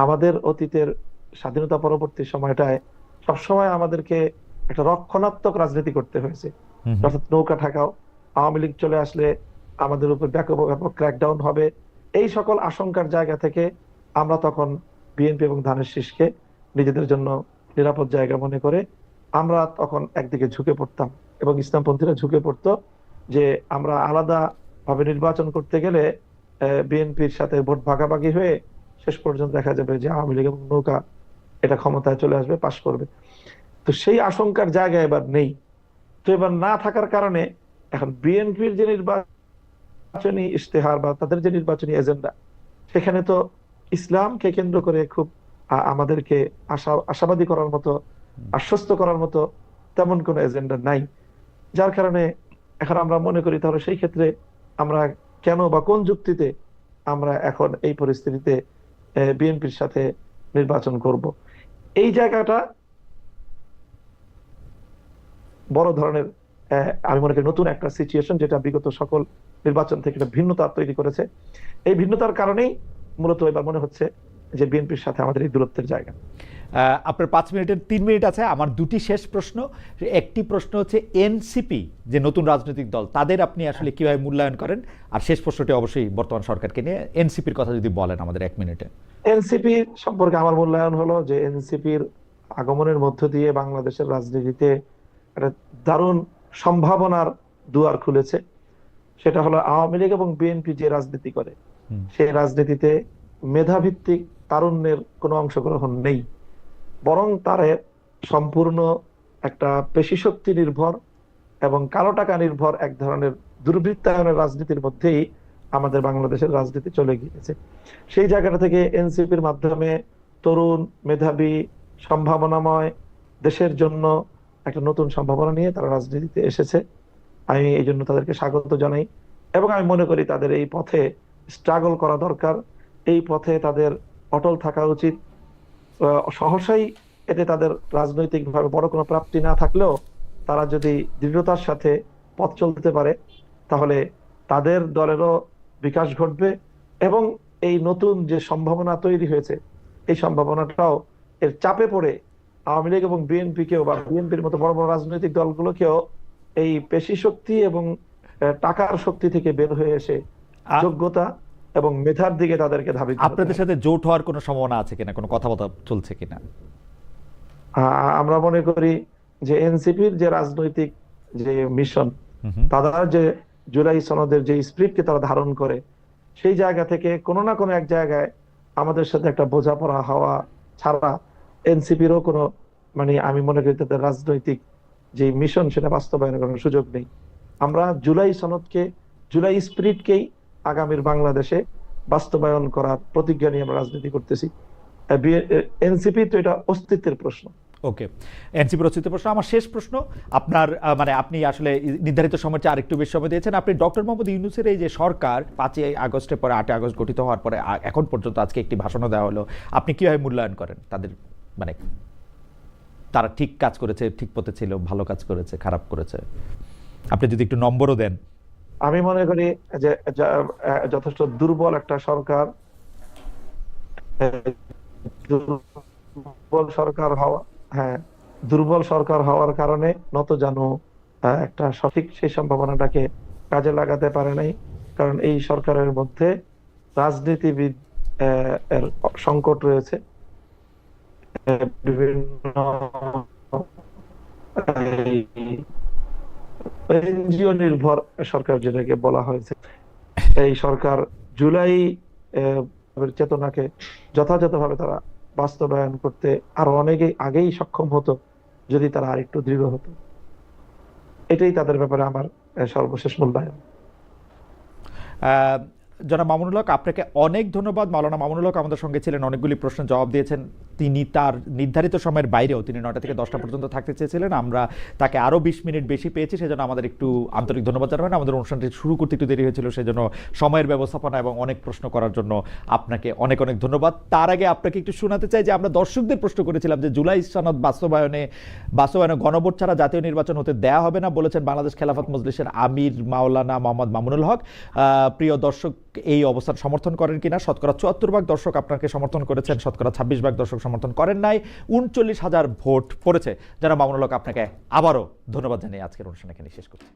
আমাদের অতীতের স্বাধীনতা পরবর্তী সময়টায় সবসময় আমাদেরকে একটা রক্ষণাত্মক রাজনীতি করতে হয়েছে। হুম হুম। অর্থাৎ নৌকা ঠেকাও, আওয়ামী লীগ চলে আসলে আমাদের উপর ব্যাপক ব্যাপক ক্র্যাকডাউন হবে, এই সকল আশঙ্কার জায়গা থেকে আমরা তখন বিএনপি এবং ধানের শীষকে নিজেদের জন্য নিরাপদ জায়গা মনে করে আমরা তখন একদিকে ঝুঁকে পড়তাম এবং ইসলামপন্থীরা ঝুঁকে পড়তো যে আমরা আলাদা ভাবে নির্বাচন করতে গেলে বিএনপির সাথে ভোট ভাগাভাগি হয়ে শেষ পর্যন্ত দেখা যাবে যে আওয়ামী লীগ এবং নৌকা এটা ক্ষমতায় চলে আসবে, পাশ করবে। তো সেই আশঙ্কার জায়গা এবার নেই। তো এবার না থাকার কারণে এখন বিএনপির যে নির্বাচনী ইশতেহার বা তাদের যে নির্বাচনী এজেন্ডা, সেখানে তো ইসলামকে কেন্দ্র করে খুব আমাদেরকে আশাবাদী করার মতো, আশ্বস্ত করার মতো তেমন কোনো এজেন্ডা নাই। যার কারণে এখন আমরা মনে করি তাহলে সেই ক্ষেত্রে আমরা কেন বা কোন যুক্তিতে আমরা এখন এই পরিস্থিতিতে বিএনপির সাথে নির্বাচন করব। এই জায়গাটা বড় ধরনের আমি মনে করি নতুন একটা সিচুয়েশন, যেটা বিগত সকল নির্বাচন থেকে একটা ভিন্নতা তৈরি করেছে। এই ভিন্নতার কারণেই মূলত এবার মনে হচ্ছে যে বিএনপির সাথে আমাদের এই দূরত্বের জায়গা। আপনার 5 মিনিটের 3 মিনিট আছে, আমার দুটি শেষ প্রশ্ন। একটি প্রশ্ন হচ্ছে এনসিপি যে নতুন রাজনৈতিক দল, তাদের আপনি আসলে কিভাবে মূল্যায়ন করেন? আর শেষ প্রশ্নটি অবশ্যই বর্তমান সরকারকে নিয়ে, এনসিপির কথা যদি বলেন আমাদের 1 মিনিটে। এনসিপি সম্পর্কে আমার মূল্যায়ন হলো যে এনসিপির আগমনের মধ্য দিয়ে বাংলাদেশের রাজনীতিতে একটা দারুণ সম্ভাবনার দুয়ার খুলেছে। সেটা হলো আওয়ামী লীগ এবং বিএনপি যে রাজনীতি করে, সেই রাজনীতিতে মেধাভিত্তিক তারুণ্যের কোনো অংশগ্রহণ নেই, বরং তার সম্পূর্ণ একটা পেশিশক্তি নির্ভর এবং কালো টাকা নির্ভর এক ধরনের দুর্বৃত্তায়নের রাজনীতির মধ্যেই আমাদের বাংলাদেশের রাজনীতি চলে গিয়েছে। সেই জায়গাটা থেকে এনসিপির মাধ্যমে তরুণ, মেধাবী, সম্ভাবনাময় দেশের জন্য একটা নতুন সম্ভাবনা নিয়ে তারা রাজনীতিতে এসেছে। আমি এই জন্য তাদেরকে স্বাগত জানাই এবং আমি মনে করি তাদের এই পথে স্ট্রাগল করা দরকার, এই পথে তাদের অটল থাকা উচিত। সহসাই এতে তাদের রাজনৈতিকভাবে বড় কোনো প্রাপ্তি না থাকলেও তারা যদি দৃঢ়তার সাথে পথ চলতে পারে, তাহলে তাদের দলেরও বিকাশ ঘটবে এবং এই নতুন যে সম্ভাবনা তৈরি হয়েছে, এই সম্ভাবনাটাও এর চাপে পড়ে আওয়ামী লীগ এবং বিএনপিকেও বা বিএনপির মতো বড় বড় রাজনৈতিক দলগুলোকেও এই পেশি শক্তি এবং টাকার শক্তি থেকে বের হয়ে এসে যোগ্যতা এবং মেধার দিকে তাদেরকে ধাবিত হতে হবে। আপনাদের সাথে জোট হওয়ার কোনো সম্ভাবনা আছে কিনা, কোনো কথাবার্তা চলছে কিনা? আমরা মনে করি যে এনসিপির যে রাজনৈতিক যে মিশন, তারা যে জুলাই সনদের যে স্পিরিটকে তারা ধারণ করে, সেই জায়গা থেকে কোনো না কোনো এক জায়গায় আমাদের সাথে একটা বোঝাপড়া হওয়া ছাড়া এনসিপিরও কোনো আমি মনে করি তাদের রাজনৈতিক যে মিশন সেটা বাস্তবায়নের কোনো সুযোগ নেই। আমরা জুলাই সনদকে, জুলাই স্পিরিটকেই আগামীর বাংলাদেশে বাস্তবায়ন করার প্রতিজ্ঞা নিয়ে আমরা রাজনীতি করতেছি। এনসিপি তো এটা অস্তিত্বের প্রশ্ন। ওকে, এনসিপির অস্তিত্বের প্রশ্ন। আমার শেষ প্রশ্ন, আপনার আপনি আসলে নির্ধারিত সময়ের চেয়ে আরেকটু বেশি সময় দিয়েছেন। আপনি ডক্টর মোহাম্মদ ইউনূসের এই যে সরকার 5 আগস্টের পরে 8 আগস্ট গঠিত হওয়ার পরে এখন পর্যন্ত আজকে একটি ভাষণও দেওয়া হলো, আপনি কিভাবে মূল্যায়ন করেন তাদের? তারা ঠিক কাজ করেছে, ঠিক পথে ছিল, ভালো কাজ করেছে, খারাপ করেছে? আপনি যদি একটু নম্বরও দেন। আমি মনে করি যে যথেষ্ট দুর্বল একটা সরকার, দুর্বল সরকার হওয়া, হ্যাঁ, দুর্বল সরকার হওয়ার কারণে নতজানু একটা সঠিক সেই সম্ভাবনাটাকে কাজে লাগাতে পারে নাই। কারণ এই সরকারের মধ্যে রাজনীতিবিদ এর সংকট রয়েছে। বিভিন্ন এনজিও নির্ভর সরকার যেটাকে বলা হয়েছে, এই সরকার জুলাই চেতনাকে যথাযথভাবে তারা বাস্তবায়ন করতে আরো অনেকেই আগেই সক্ষম হতো যদি তারা আরেকটু দৃঢ় হতো। এটাই তাদের ব্যাপারে আমার সর্বশেষ মূল্যায়ন। জনাব মামুনুল হক, আপনাকে অনেক ধন্যবাদ। মাওলানা মামুনুল হক আমাদের সঙ্গে ছিলেন, অনেকগুলি প্রশ্নের জবাব দিয়েছেন। তিনি তার নির্ধারিত সময়ের বাইরেও তিনি 9টা থেকে 10টা পর্যন্ত থাকতে চেয়েছিলেন, আমরা তাকে আরও 20 মিনিট বেশি পেয়েছি, সেজন্য আমাদের একটু আন্তরিক ধন্যবাদ জানাবেন। আমাদের অনুষ্ঠানটি শুরু করতে একটু দেরি হয়েছিল, সেজন্য সময়ের ব্যবস্থাপনা এবং অনেক প্রশ্ন করার জন্য আপনাকে অনেক অনেক ধন্যবাদ। তার আগে আপনাকে একটু শোনাতে চাই যে আমরা দর্শকদের প্রশ্ন করেছিলাম যে জুলাই সনদ বাস্তবায়নে গণভোট ছাড়া জাতীয় নির্বাচন হতে দেয়া হবে না, বলেছেন বাংলাদেশ খেলাফত মজলিসের আমির মাওলানা মোহাম্মদ মামুনুল হক। প্রিয় দর্শক, এই অবস্থান সমর্থন করেন কিনা? শতকরা 74% দর্শক আপনাকে সমর্থন করেছেন, শতকরা 26% দর্শক সমর্থন করেন নাই। 39,000 ভোট পড়েছে। যারা মামুনুল হক, আপনাকে আবারও ধন্যবাদ জানিয়ে আজকের অনুষ্ঠান এখানে শেষ করছি।